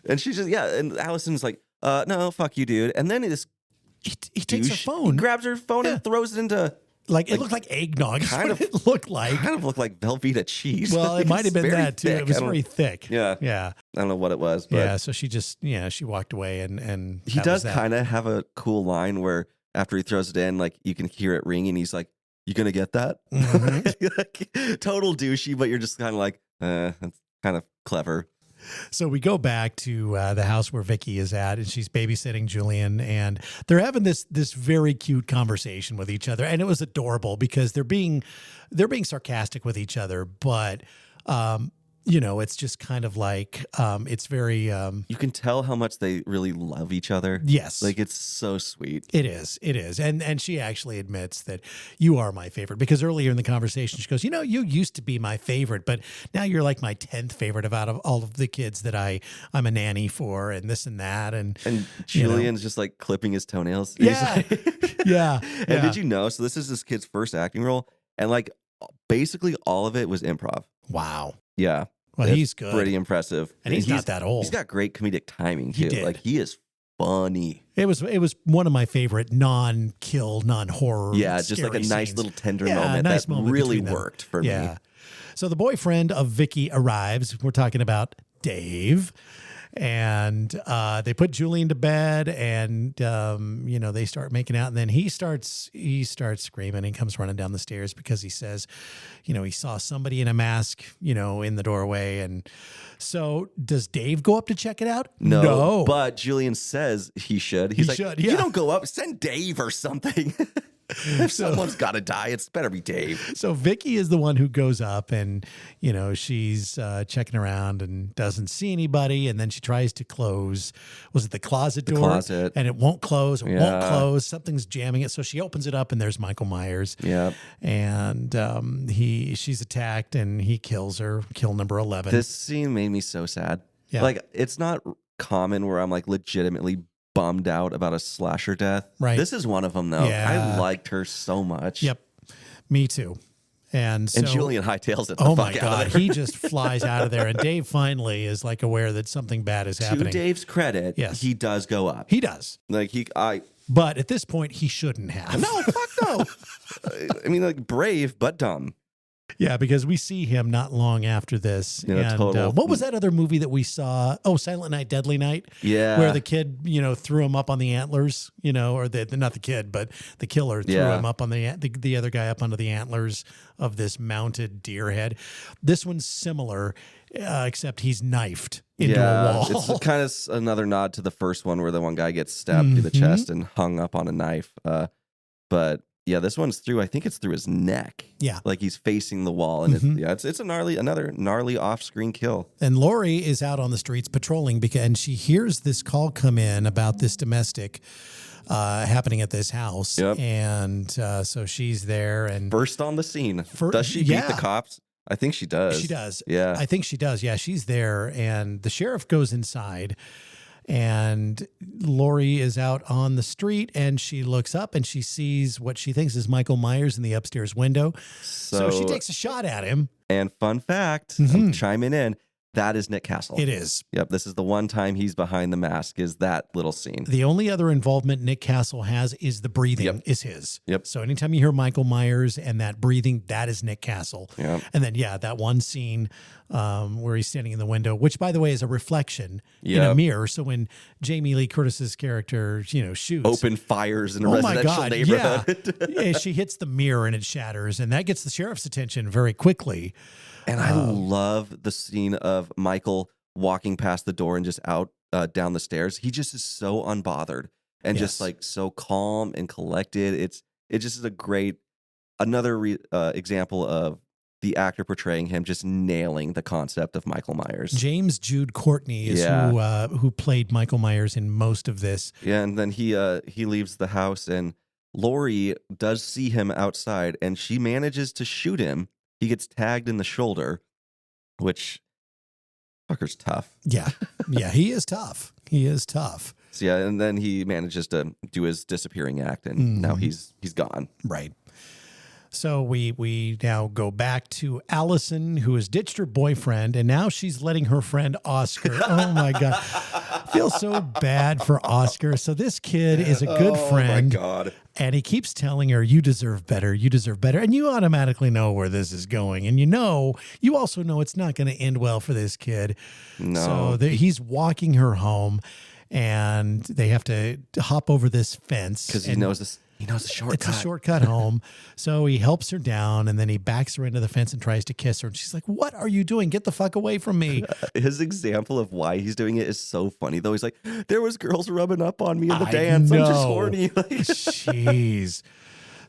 And she just, and Allison's like, no, fuck you, dude. And then he takes her phone. He grabs her phone and throws it into... It looked like eggnog. Kind of it looked like. Kind of looked like Velveeta cheese. Well, it might have been that too. Thick. It was very thick. Yeah. Yeah. I don't know what it was. But yeah. So she just, she walked away and he does kind of have a cool line where after he throws it in, like you can hear it ringing. He's like, "You gonna get that?" Like, total douchey, but you're just kind of like, that's kind of clever. So we go back to the house where Vicky is at, and she's babysitting Julian, and they're having this very cute conversation with each other, and it was adorable because they're being sarcastic with each other, but it's just kind of like it's very. You can tell how much they really love each other. Yes, like it's so sweet. It is, and she actually admits that you are my favorite because earlier in the conversation she goes, you used to be my favorite, but now you're like my 10th favorite out of all of the kids that I'm a nanny for, and this and that, and Julian's just like clipping his toenails. Yeah, yeah. And did you know? So this is this kid's first acting role, and like basically all of it was improv. Wow. Yeah. Well, he's good. Pretty impressive. And he's not that old. He's got great comedic timing too. Like he is funny. It was one of my favorite non-kill, non-horror. Yeah, just like a nice scenes. little tender moment that really worked for me. So the boyfriend of Vicky arrives. We're talking about Dave. And they put Julian to bed, and they start making out, and then he starts screaming and comes running down the stairs because he says, he saw somebody in a mask, in the doorway. And so does Dave go up to check it out? No. But Julian says he should. He's you don't go up, send Dave or something. If someone's got to die, it's better be Dave. So Vicky is the one who goes up, and she's checking around and doesn't see anybody, and then she tries to close. Was it the closet door? Closet. And it won't close. It won't close. Something's jamming it. So she opens it up, and there's Michael Myers. Yeah. And she's attacked, and he kills her. Kill number 11. This scene made me so sad. Yeah. Like it's not common where I'm like legitimately bummed out about a slasher death. Right. This is one of them though. Yeah. I liked her so much. Yep. Me too. And Julian hightails it. Oh my God. He just flies out of there. And Dave finally is like aware that something bad is happening. To Dave's credit, he does go up. He does. But at this point, he shouldn't have. No, fuck no. I mean, like brave, but dumb. Yeah, because we see him not long after this. What was that other movie that we saw? Oh, Silent Night, Deadly Night. Yeah. Where the kid, threw him up on the antlers, or not the kid, but the killer threw him up on the other guy up onto the antlers of this mounted deer head. This one's similar, except he's knifed into a wall. It's kind of another nod to the first one where the one guy gets stabbed through the chest and hung up on a knife. But yeah, this one's through. I think it's through his neck. Yeah, like he's facing the wall, and it's another gnarly off-screen kill. And Laurie is out on the streets patrolling and she hears this call come in about this domestic happening at this house. Yep. And so she's there and first on the scene. Does she beat the cops? I think she does. She does. Yeah, I think she does. Yeah, she's there, and the sheriff goes inside. And Laurie is out on the street, and she looks up and she sees what she thinks is Michael Myers in the upstairs window. So she takes a shot at him. And fun fact, I'm chiming in, That is Nick Castle. It is. Yep. This is the one time he's behind the mask, is that little scene. The only other involvement Nick Castle has is the breathing is his. Yep. So anytime you hear Michael Myers and that breathing, that is Nick Castle. Yep. And then, that one scene where he's standing in the window, which, by the way, is a reflection in a mirror. So when Jamie Lee Curtis's character, shoots. Open fires in a residential neighborhood. Yeah, she hits the mirror and it shatters. And that gets the sheriff's attention very quickly. And I love the scene of Michael walking past the door and just out down the stairs. He just is so unbothered and just like so calm and collected. It just is a great another example of the actor portraying him just nailing the concept of Michael Myers. James Jude Courtney is who played Michael Myers in most of this. Yeah, and then he leaves the house, and Laurie does see him outside, and she manages to shoot him. He gets tagged in the shoulder, which fucker's tough. Yeah. Yeah, he is tough. He is tough. So yeah, and then he manages to do his disappearing act, and now he's gone. Right. So we now go back to Allison, who has ditched her boyfriend, and now she's letting her friend Oscar. Oh my God. I feel so bad for Oscar. So this kid is a good friend. Oh my God. And he keeps telling her, you deserve better. You deserve better. And you automatically know where this is going. And you also know it's not going to end well for this kid. No. So he's walking her home, and they have to hop over this fence. Because he knows this. He knows the shortcut. It's a shortcut home. So he helps her down, and then he backs her into the fence and tries to kiss her. And she's like, what are you doing? Get the fuck away from me. His example of why he's doing it is so funny, though. He's like, there was girls rubbing up on me in the dance. I'm just horny. Jeez.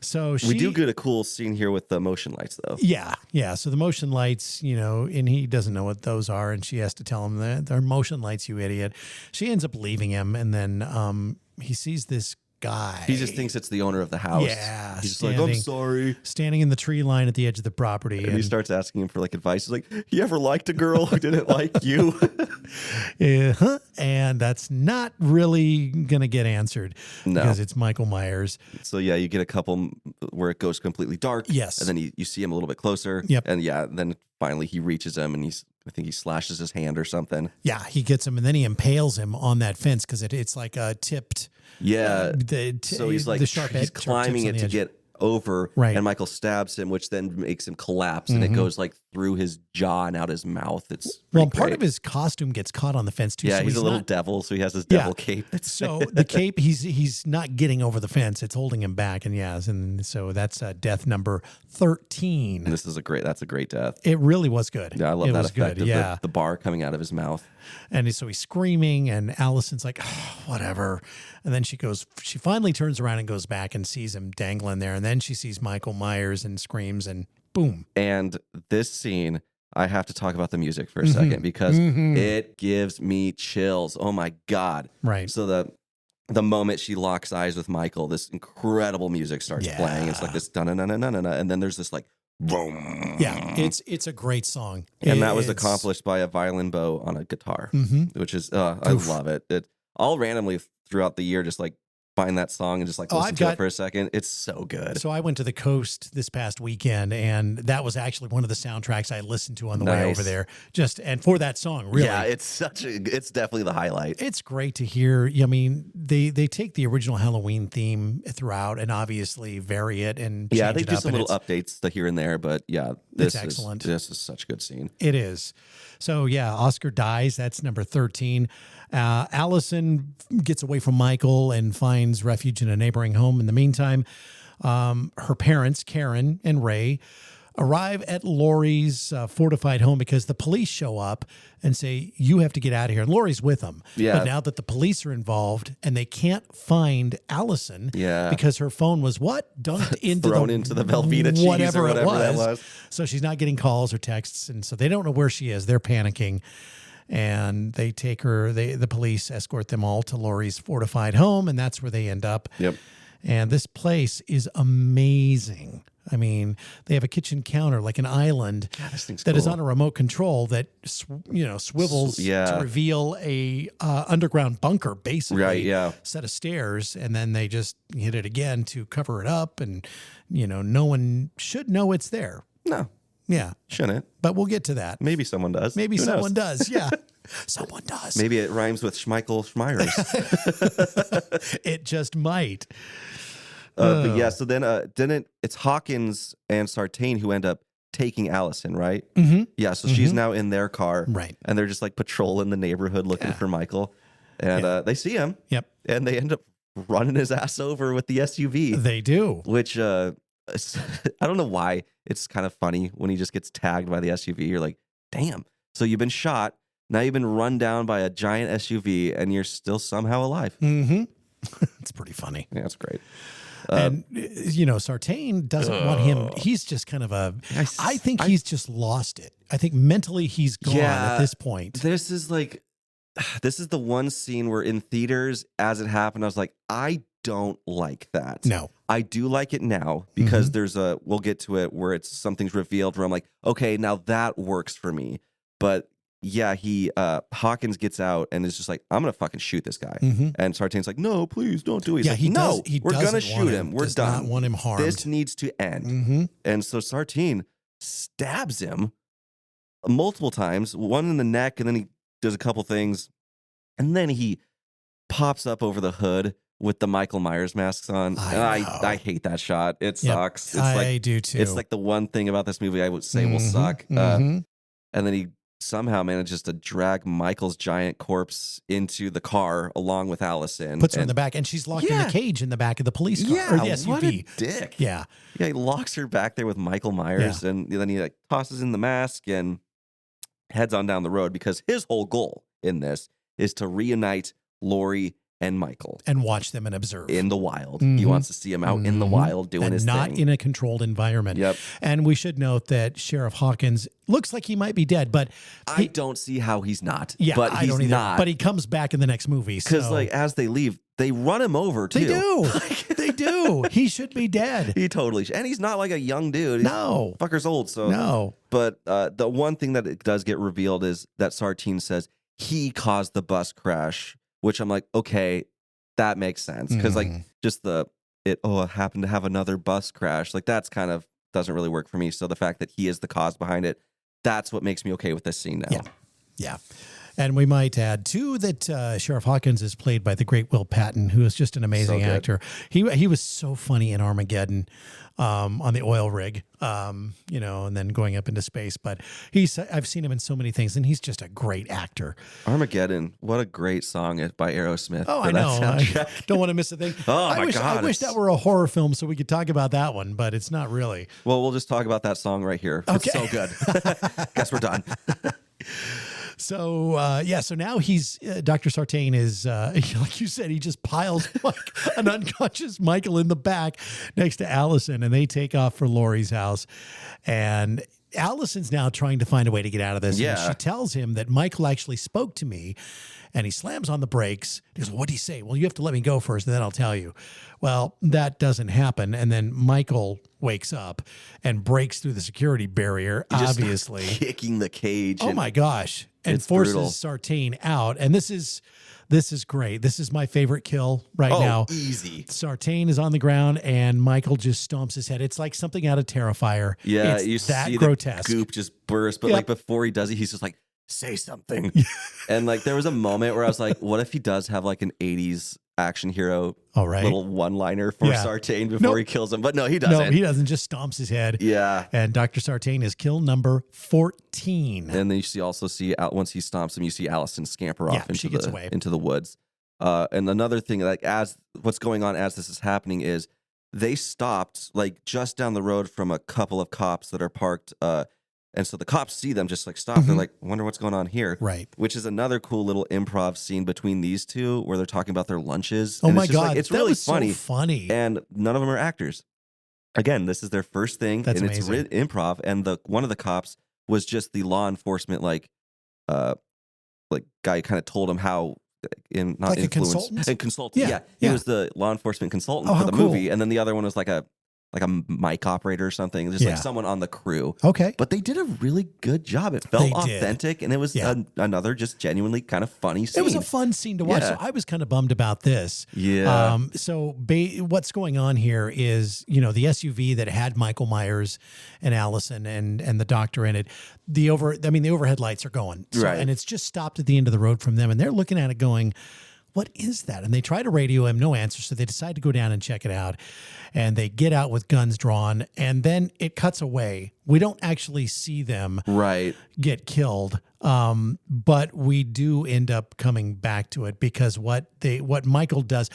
So we do get a cool scene here with the motion lights, though. Yeah. Yeah. So the motion lights, and he doesn't know what those are. And she has to tell him that they're motion lights, you idiot. She ends up leaving him. And then he sees this guy. He just thinks it's the owner of the house. Yeah. He's just like, I'm sorry. Standing in the tree line at the edge of the property. And he starts asking him for advice. He's like, you ever liked a girl who didn't like you? And that's not really going to get answered because it's Michael Myers. So yeah, you get a couple where it goes completely dark. Yes. And then you see him a little bit closer. Yep. And then finally he reaches him, and I think he slashes his hand or something. Yeah, he gets him, and then he impales him on that fence because it's like a tipped. Yeah. So he's like, he's climbing it to get over, right. And Michael stabs him, which then makes him collapse, and it goes through his jaw and out his mouth. It's part of his costume gets caught on the fence too. Yeah, so he's a little devil, so he has his devil cape. So the cape, he's not getting over the fence; it's holding him back. And so that's death number 13. And that's a great death. It really was good. Yeah, I love that effect of the bar coming out of his mouth. And so he's screaming, and Allison's like, oh, whatever. And then she finally turns around and goes back and sees him dangling there. And then she sees Michael Myers and screams, and boom. And this scene, I have to talk about the music for a second because it gives me chills. Oh my God. Right. So the moment she locks eyes with Michael, this incredible music starts playing. It's like this da-na-na-na-na-na, and then there's this boom. Yeah, it's a great song. And that was accomplished by a violin bow on a guitar, which is, I love it. I'll randomly throughout the year just find that song and just listen to it for a second. It's so good. So I went to the coast this past weekend, and that was actually one of the soundtracks I listened to on the way over there. And for that song, really. Yeah, it's definitely the highlight. It's great to hear. I mean, they take the original Halloween theme throughout and obviously vary it and change they it do up, some little updates to here and there, but it's excellent. This is such a good scene. It is. So Oscar dies. That's number 13. Allison gets away from Michael and finds refuge in a neighboring home. In the meantime, her parents, Karen and Ray, arrive at Laurie's fortified home because the police show up and say, you have to get out of here. And Laurie's with them. Yeah. But now that the police are involved and they can't find Allison because her phone was dunked into thrown into the Velveeta cheese whatever it was. So she's not getting calls or texts. And so they don't know where she is. They're panicking. And they take her, the police escort them all to Laurie's fortified home, and that's where they end up. Yep. And this place is amazing. I mean, they have a kitchen counter, like an island that is on a remote control that swivels to reveal a underground bunker, basically. Right, yeah. Set of stairs, and then they just hit it again to cover it up, and no one should know it's there. No. Yeah. Shouldn't. But we'll get to that. Maybe someone does. Maybe Who someone knows? does. Yeah. Someone does. Maybe it rhymes with Schmeichel Schmeyers. It just might. But yeah, so then it's Hawkins and Sartain who end up taking Allison, right? Mm-hmm. Yeah, so she's now in their car. Right. And they're just like patrolling the neighborhood looking for Michael. And they see him. Yep. And they end up running his ass over with the SUV. They do. Which I don't know why. It's kind of funny when he just gets tagged by the SUV. You're like, damn. So you've been shot. Now you've been run down by a giant SUV and you're still somehow alive. Mm-hmm. It's pretty funny. Yeah, that's great. And, Sartain doesn't want him. He's just kind of I think he's just lost it. I think mentally he's gone at this point. This is the one scene where in theaters, as it happened, I was like, I don't like that. No. I do like it now because we'll get to it where something's revealed where I'm like, okay, now that works for me. But yeah, Hawkins gets out and is just like, I'm going to fucking shoot this guy. Mm-hmm. And Sartain's like, no, please don't do it. He's Yeah, like, we're going to shoot him. We're does done. Not want him harmed. This needs to end. Mm-hmm. And so Sartain stabs him multiple times, one in the neck, and then he does a couple things. And then he pops up over the hood with the Michael Myers masks on. I hate that shot. It sucks. It's I do too. It's like the one thing about this movie I would say will suck. And then he somehow manages to drag Michael's giant corpse into the car along with Allison. Puts her in the back, and she's locked in the cage in the back of the police car. Yeah, or the SUV. what a dick. Yeah. Yeah, he locks her back there with Michael Myers, and then he tosses in the mask and heads on down the road because his whole goal in this is to reunite Laurie and Michael. And watch them and observe. In the wild. He wants to see him out in the wild doing his not thing. in a controlled environment. Yep. And we should note that Sheriff Hawkins looks like he might be dead, but I don't see how he's not. Yeah, but I he's don't either. not. But he comes back in the next movie. Because as they leave, they run him over too. They do. They do. He should be dead. He totally should. And he's not like a young dude. No. Fucker's old. So no. But the one thing that it does get revealed is that Sartain says he caused the bus crash, which I'm like, okay, that makes sense. Because just it happened to have another bus crash. Like that's kind of doesn't really work for me. So the fact that he is the cause behind it, that's what makes me okay with this scene now. Yeah. And we might add, too, that Sheriff Hawkins is played by the great Will Patton, who is just an amazing actor. He was so funny in Armageddon on the oil rig, and then going up into space. But I've seen him in so many things, and he's just a great actor. Armageddon, what a great song by Aerosmith. Oh, I know. I don't want to miss a thing. I wish that were a horror film so we could talk about that one, but it's not really. Well, we'll just talk about that song right here. Okay. It's so good. Guess we're done. So, so now Dr. Sartain is, like you said, he just piles an unconscious Michael in the back next to Allison, and they take off for Laurie's house. And Allison's now trying to find a way to get out of this. Yeah. And she tells him that Michael actually spoke to me, and he slams on the brakes. He goes, "What did he say?" "Well, you have to let me go first, and then I'll tell you." Well, that doesn't happen. And then Michael wakes up and breaks through the security barrier, obviously. Kicking the cage. Oh, my gosh. And forces Sartain out. And this is great. This is my favorite kill now. Easy. Sartain is on the ground and Michael just stomps his head. It's like something out of Terrifier. Yeah, it's you that see grotesque. The goop just burst, but before he does it, he's just like, say something. And there was a moment where I was like, what if he does have an 80s action hero little one-liner for Sartain before he kills him? But no, he doesn't. No, he doesn't. Just stomps his head. Yeah. And Dr. Sartain is kill number 14. And then once he stomps him, you see Allison scamper off into the woods. And another thing, as what's going on as this is happening is they stopped just down the road from a couple of cops that are parked. And so the cops see them just stop. They're like, wonder what's going on here. Right. Which is another cool little improv scene between these two where they're talking about their lunches. Oh, and my it's just God. It's that really was funny. So funny. And none of them are actors. Again, this is their first thing. That's and amazing. It's improv. And one of the cops was just the law enforcement, guy kind of told him how not influence. A consultant? And consultant. Yeah. He was the law enforcement consultant for the movie. And then the other one was like a mic operator or something, just like someone on the crew. Okay. But they did a really good job. It felt authentic, and it was another just genuinely kind of funny scene. It was a fun scene to watch. Yeah. So I was kind of bummed about this. Yeah. So what's going on here is, the SUV that had Michael Myers and Allison and the doctor in it, the overhead lights are going. So, Right. And it's just stopped at the end of the road from them. And they're looking at it going, what is that? And they try to radio him, no answer. So they decide to go down and check it out. And they get out with guns drawn. And then it cuts away. We don't actually see them get killed. But we do end up coming back to it because what Michael does.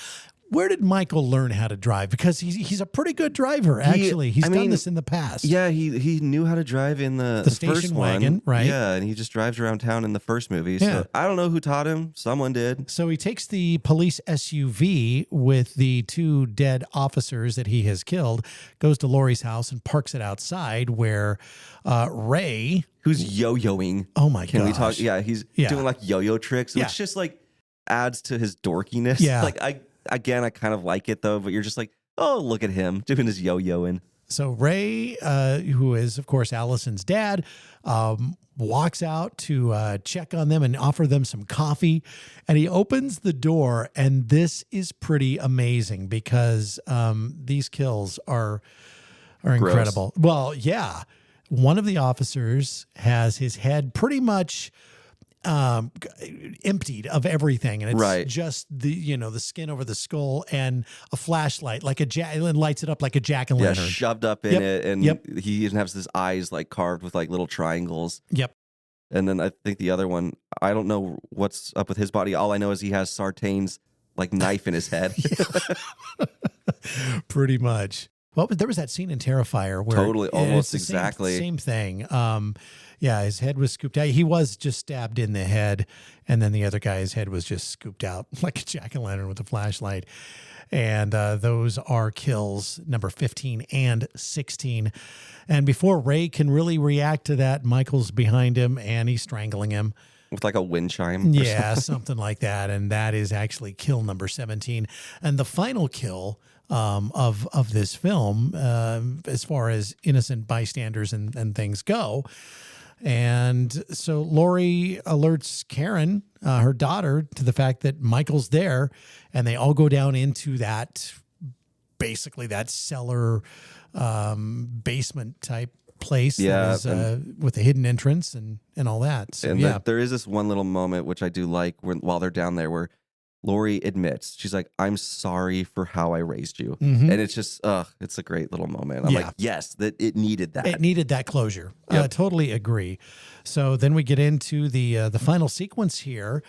Where did Michael learn how to drive? Because he's a pretty good driver, actually. He's done this in the past. Yeah, he knew how to drive in the station first wagon, one. right? Yeah, and he just drives around town in the first movie. Yeah. So I don't know who taught him. Someone did. So he takes the police SUV with the 2 dead officers that he has killed, goes to Laurie's house and parks it outside where Ray... Who's yo-yoing. Oh, my gosh. Can we talk? Yeah, he's doing like yo-yo tricks, which just like adds to his dorkiness. Yeah. Like I kind of like it though, but you're just like, oh, look at him doing his yo-yoing. So Ray, who is, of course, Allison's dad, walks out to check on them and offer them some coffee. And he opens the door. And this is pretty amazing because these kills are incredible. Well, yeah. One of the officers has his head pretty much emptied of everything, and it's just the skin over the skull and a flashlight, like and lights it up like a jack-o'-lantern, shoved up in it, and he even has his eyes like carved with like little triangles. Yep. And then I think the other one, I don't know what's up with his body. All I know is he has Sartain's like knife in his head. Pretty much. Well, but there was that scene in Terrifier where almost exactly same thing. His head was scooped out. He was just stabbed in the head, and then the other guy's head was just scooped out like a jack-o'-lantern with a flashlight. And those are kills number 15 and 16. And before Ray can really react to that, Michael's behind him and he's strangling him. With like a wind chime. Yeah, something like that. And that is actually kill number 17. And the final kill of this film, as far as innocent bystanders and things go. And so Laurie alerts Karen, her daughter, to the fact that Michael's there, and they all go down into that cellar basement type place that is, with a hidden entrance and all that. So, there is this one little moment, which I do like, while they're down there, where Laurie admits, she's like, I'm sorry for how I raised you. Mm-hmm. And it's just, it's a great little moment. I'm like, yes, that it needed that. It needed that closure. Totally agree. So then we get into the final sequence here.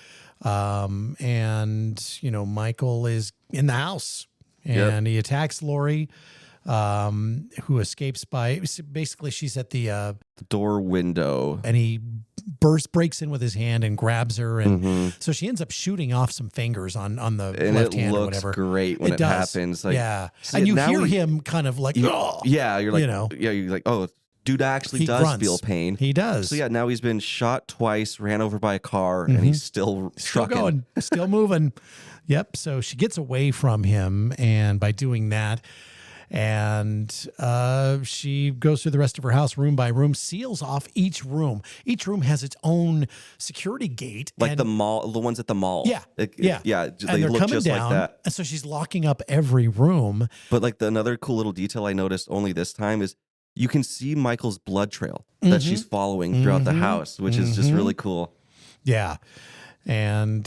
And, Michael is in the house and he attacks Laurie, who escapes basically she's at the door window, and he breaks in with his hand and grabs her, and so she ends up shooting off some fingers on the left hand or whatever. It looks great when it happens. Like, and you hear him kind of like, you're like, you're like, oh, dude actually does grunts. Feel pain. He does. So now he's been shot twice, ran over by a car, and he's still going, still moving. Yep. So she gets away from him, and by doing that, and she goes through the rest of her house room by room, seals off each room. Each room has its own security gate. Like the mall, the ones at the mall. Yeah. They they're look coming just down, like that. And so she's locking up every room. But like another cool little detail I noticed only this time is you can see Michael's blood trail that she's following throughout the house, which is just really cool. Yeah. And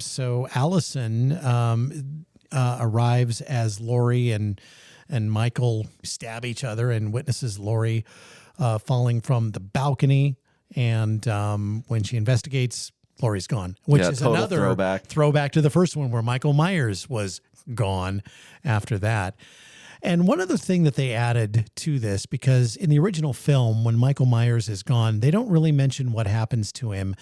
so Allison arrives as Laurie and Michael stab each other, and witnesses Laurie falling from the balcony. And when she investigates, Laurie's gone, which is another throwback to the first one where Michael Myers was gone after that. And one other thing that they added to this, because in the original film, when Michael Myers is gone, they don't really mention what happens to him.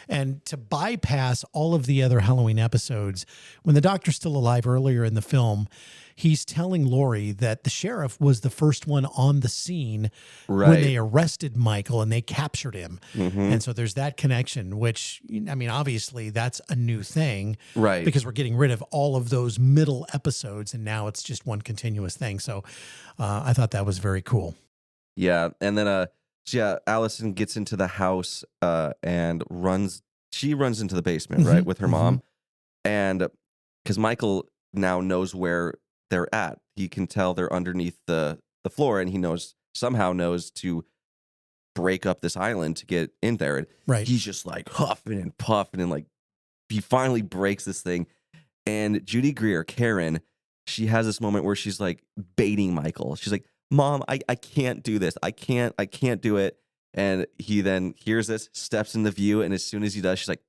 And to bypass all of the other Halloween episodes, when the doctor's still alive earlier in the film, he's telling Laurie that the sheriff was the first one on the scene when they arrested Michael and they captured him. And so there's that connection, which, I mean, obviously that's a new thing. Right. Because we're getting rid of all of those middle episodes and now it's just one continuous thing. So I thought that was very cool. Yeah. And then, Allison gets into the house and runs into the basement, right, with her mom. And because Michael now knows where they're at. He can tell they're underneath the floor, and he somehow knows to break up this island to get in there. Right. He's just like huffing and puffing, and like he finally breaks this thing. And Judy Greer, Karen, she has this moment where she's like baiting Michael. She's like, "Mom, I can't do this. I can't do it." And he then hears this, steps in the view, and as soon as he does, she's like,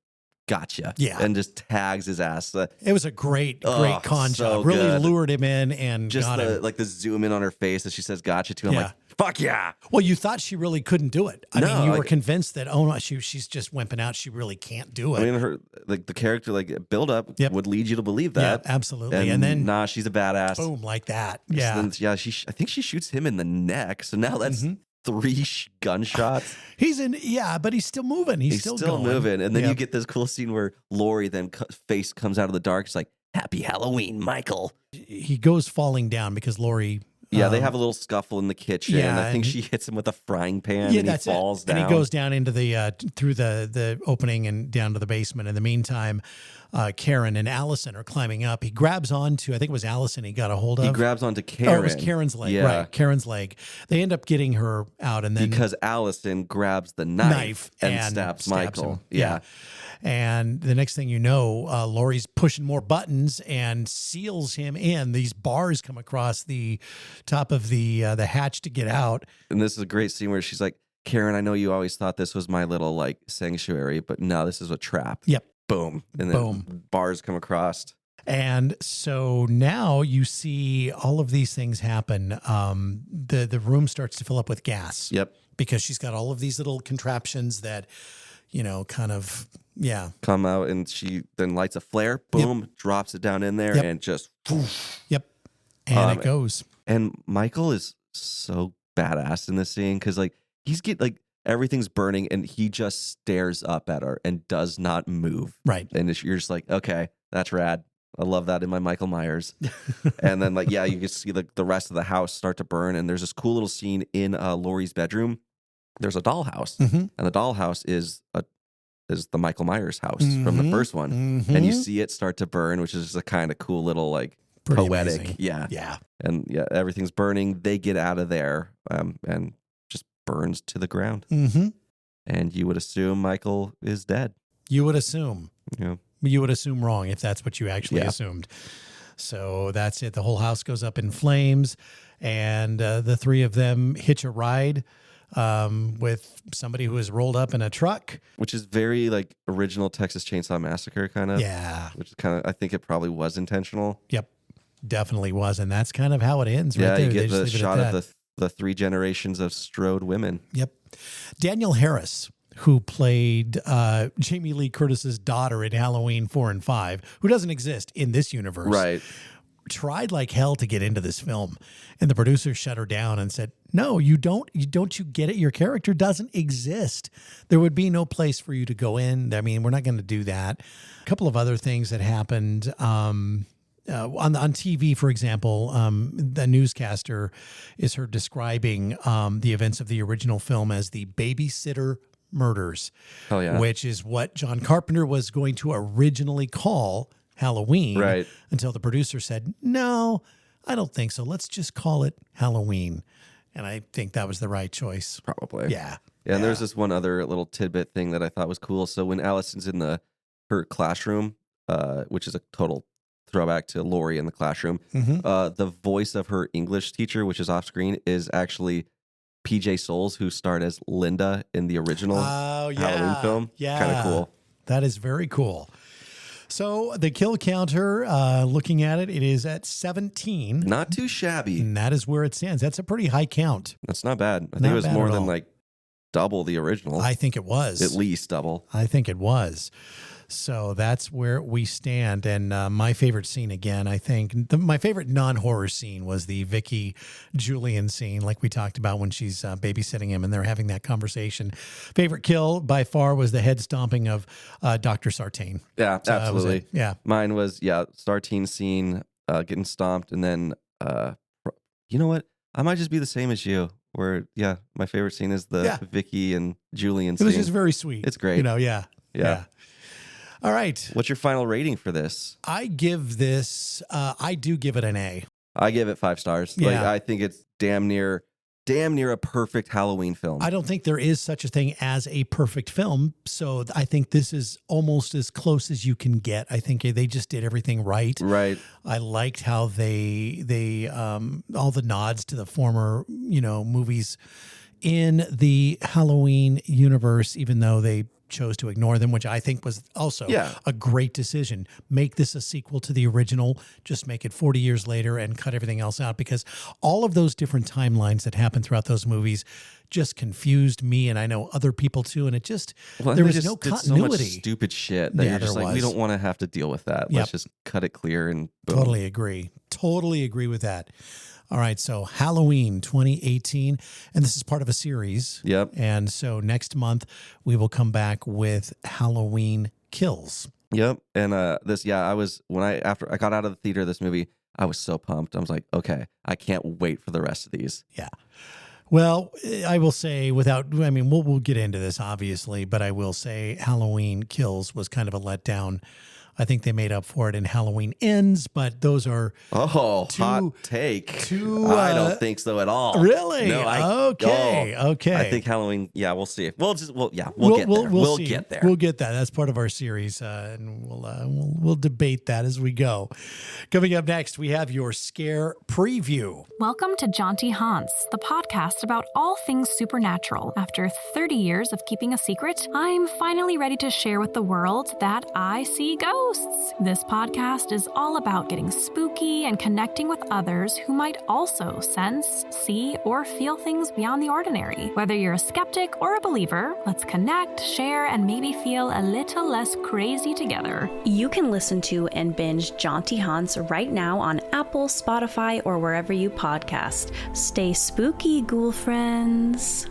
"Gotcha." Yeah. And just tags his ass. It was a great con job. Really good. Lured him in and just got him. Like the zoom in on her face as she says "gotcha" to him. Yeah. Like, fuck yeah. Well, you thought she really couldn't do it. I No, mean, you were like- convinced that, oh no, she's just wimping out. She really can't do it. I mean, her like the character build up Yep. would lead you to believe that. Yeah, absolutely. And then nah, she's a badass. boom, like that. So Yeah. then, I think she shoots him in the neck. So now that's 3 gunshots. He's but he's still moving. He's still going. moving. And then Yep. you get this cool scene where Laurie then face comes out of the dark. It's like, "Happy Halloween, Michael." He goes falling down because Laurie. Yeah, they have a little scuffle in the kitchen. yeah, I think and she hits him with a frying pan Yeah, and that's he falls it. down. And he goes down into the through the opening and down to the basement. In the meantime, Karen and Allison are climbing up. He grabs onto, I think it was Allison he got a hold of. He grabs onto Karen. Oh, it was Karen's leg. Yeah. Right, Karen's leg. They end up getting her out, and then Because Allison grabs the knife and stabs Michael. him. Yeah. And the next thing you know, Laurie's pushing more buttons and seals him in. These bars come across the top of the hatch to get out. And this is a great scene where she's like, "Karen, I know you always thought this was my little like sanctuary, but no, this is a trap." Yep. Boom. And then bars come across. And so now you see all of these things happen. The room starts to fill up with gas. Yep. Because she's got all of these little contraptions that, kind of, yeah. Come out and she then lights a flare. Boom. Drops it down in there Yep. and just. Yep. And it goes. And Michael is so badass in this scene because like everything's burning and he just stares up at her and does not move. Right. And you're just like, okay, that's rad. I love that in my Michael Myers. And then like, you can see the rest of the house start to burn. And there's this cool little scene in Laurie's bedroom. There's a dollhouse, and the dollhouse is the Michael Myers house from the first one. And you see it start to burn, which is just a kind of cool little like Pretty poetic. amazing. Yeah. Yeah. And everything's burning. They get out of there and just burns to the ground. Mm-hmm. And you would assume Michael is dead. You would assume. Yeah. You would assume wrong if that's what you actually Yeah. assumed. So that's it. The whole house goes up in flames, and the three of them hitch a ride with somebody who is rolled up in a truck. Which is very like original Texas Chainsaw Massacre kind of. Yeah. Which is kind of, I think it probably was intentional. Yep. Definitely was. And that's kind of how it ends right Yeah, there. you They get just the leave it at shot that. of the 3 generations of Strode women. Yep. Danielle Harris, who played Jamie Lee Curtis's daughter in Halloween 4 and 5, who doesn't exist in this universe. Right. Tried like hell to get into this film, and the producer shut her down and said, "No, you don't. You get it? Your character doesn't exist. There would be no place for you to go in. I mean, we're not going to do that." A couple of other things that happened on TV, for example, the newscaster is her describing the events of the original film as the babysitter murders, Oh yeah. which is what John Carpenter was going to originally call Halloween, Right. until the producer said, "No, I don't think so. Let's just call it Halloween." And I think that was the right choice. Probably. Yeah. Yeah, and there's this one other little tidbit thing that I thought was cool. So when Allison's in her classroom, which is a total throwback to Laurie in the classroom, the voice of her English teacher, which is off screen, is actually PJ Souls, who starred as Linda in the original Halloween film. Yeah. Kind of cool. That is very cool. So the kill counter, looking at it, it is at 17. Not too shabby. And that is where it stands. That's a pretty high count. That's not bad. I think Not it was bad more at than all. like double the original. I think it was. At least double. I think it was. So that's where we stand. And my favorite scene, again, I think my favorite non-horror scene was the Vicky Julian scene, like we talked about when she's babysitting him and they're having that conversation. Favorite kill by far was the head stomping of Dr. Sartain. Yeah, So absolutely. yeah. Mine was, Sartain scene getting stomped. And then, you know what? I might just be the same as you. Where, my favorite scene is the Vicky and Julian It scene. was just very sweet. It's great. Yeah. All right. What's your final rating for this? I give this, I do give it an A. I give it 5 stars. Yeah. Like, I think it's damn near a perfect Halloween film. I don't think there is such a thing as a perfect film. So I think this is almost as close as you can get. I think they just did everything right. Right. I liked how they all the nods to the former, movies in the Halloween universe, even though they chose to ignore them, which I think was also a great decision. Make this a sequel to the original, just make it 40 years later and cut everything else out, because all of those different timelines that happened throughout those movies just confused me, and I know other people too, and it just, there was no continuity. So much stupid shit that you're just like, we don't want to have to deal with that. Let's just cut it clear and boom. Totally agree with that. All right, so Halloween 2018, and this is part of a series. Yep. And so next month we will come back with Halloween Kills. Yep. And after I got out of the theater of this movie, I was so pumped. I was like, okay, I can't wait for the rest of these. Yeah. Well, I will say we'll get into this obviously, but I will say Halloween Kills was kind of a letdown. I think they made up for it in Halloween Ends, but those are hot take. I don't think so at all. Really? No, Okay. I think Halloween. Yeah, we'll see. We'll get there. We'll get there. We'll get that. That's part of our series, and we'll debate that as we go. Coming up next, we have your scare preview. Welcome to Jaunty Haunts, the podcast about all things supernatural. After 30 years of keeping a secret, I'm finally ready to share with the world that I see ghosts. This podcast is all about getting spooky and connecting with others who might also sense, see, or feel things beyond the ordinary. Whether you're a skeptic or a believer, let's connect, share, and maybe feel a little less crazy together. You can listen to and binge Jaunty Haunts right now on Apple, Spotify, or wherever you podcast. Stay spooky, ghoul friends.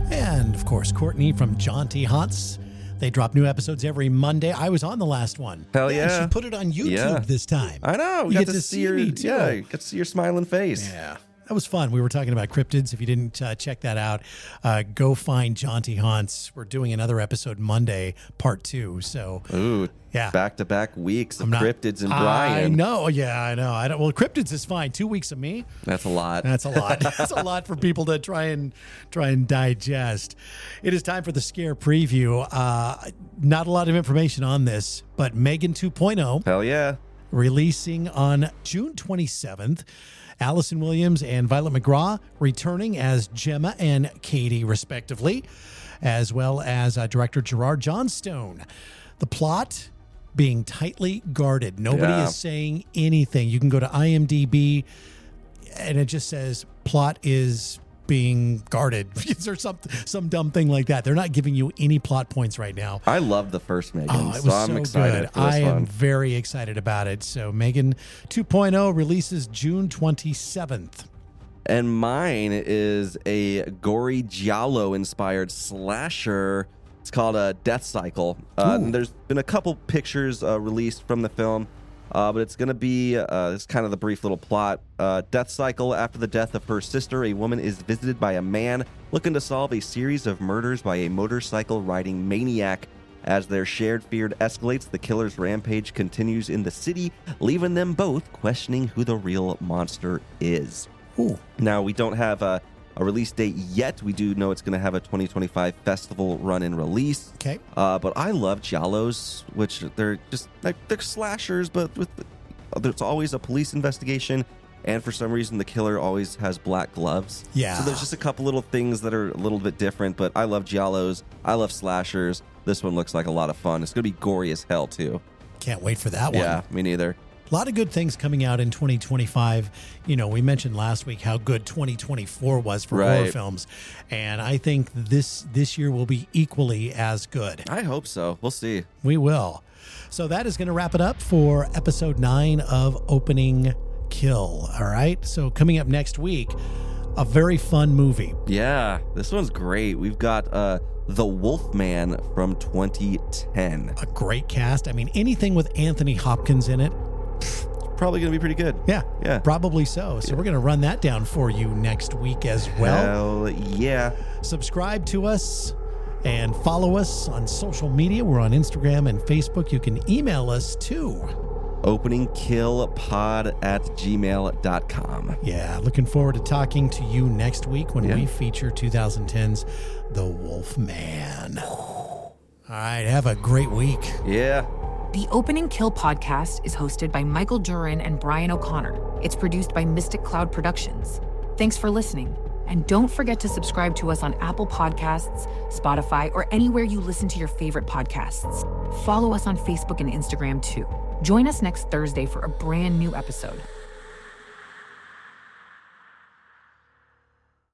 And, of course, Courtney from Jaunty Haunts. They drop new episodes every Monday. I was on the last one. Hell yeah. She put it on YouTube this time. I know. You get to see me, too. Yeah, you get to see your smiling face. Yeah. That was fun. We were talking about cryptids. If you didn't check that out, go find Jaunty Haunts. We're doing another episode Monday, part 2. So, ooh, yeah, back-to-back weeks of cryptids and Brian. I know. Yeah, I know. Well, cryptids is fine. 2 weeks of me. That's a lot. That's a lot. That's a lot for people to try and digest. It is time for the scare preview. Not a lot of information on this, but Megan 2.0. Hell yeah. Releasing on June 27th. Allison Williams and Violet McGraw returning as Gemma and Katie, respectively, as well as director Gerard Johnstone. The plot being tightly guarded. Nobody is saying anything. You can go to IMDb, and it just says plot is being guarded or some dumb thing like that. They're not giving you any plot points right now. I love the first Megan, it was I'm excited good. for this I am one. very excited about it. So Megan 2.0 releases June 27th. And mine is a gory giallo-inspired slasher. It's called Death Cycle. There's been a couple pictures released from the film. But it's going to be, it's kind of the brief little plot. Death Cycle. After the death of her sister, a woman is visited by a man looking to solve a series of murders by a motorcycle-riding maniac. As their shared fear escalates, the killer's rampage continues in the city, leaving them both questioning who the real monster is. Ooh. Now, we don't have a release date yet. We do know it's going to have a 2025 festival run and release. Okay. But I love giallos, which they're just like they're slashers, but there's always a police investigation, and for some reason the killer always has black gloves. Yeah. So there's just a couple little things that are a little bit different. But I love giallos. I love slashers. This one looks like a lot of fun. It's going to be gory as hell too. Can't wait for that one. Yeah, me neither. A lot of good things coming out in 2025. You know, we mentioned last week how good 2024 was for horror films. And I think this year will be equally as good. I hope so. We'll see. We will. So that is going to wrap it up for episode 9 of Opening Kill. All right. So coming up next week, a very fun movie. Yeah, this one's great. We've got The Wolfman from 2010. A great cast. I mean, anything with Anthony Hopkins in it. Probably going to be pretty good. Yeah, probably so. So we're going to run that down for you next week as well. Hell yeah. Subscribe to us and follow us on social media. We're on Instagram and Facebook. You can email us too. openingkillpod@gmail.com. Yeah, looking forward to talking to you next week when we feature 2010's The Wolfman. All right, have a great week. Yeah. The Opening Kill podcast is hosted by Michael Duran and Brian O'Connor. It's produced by Mystic Cloud Productions. Thanks for listening. And don't forget to subscribe to us on Apple Podcasts, Spotify, or anywhere you listen to your favorite podcasts. Follow us on Facebook and Instagram too. Join us next Thursday for a brand new episode.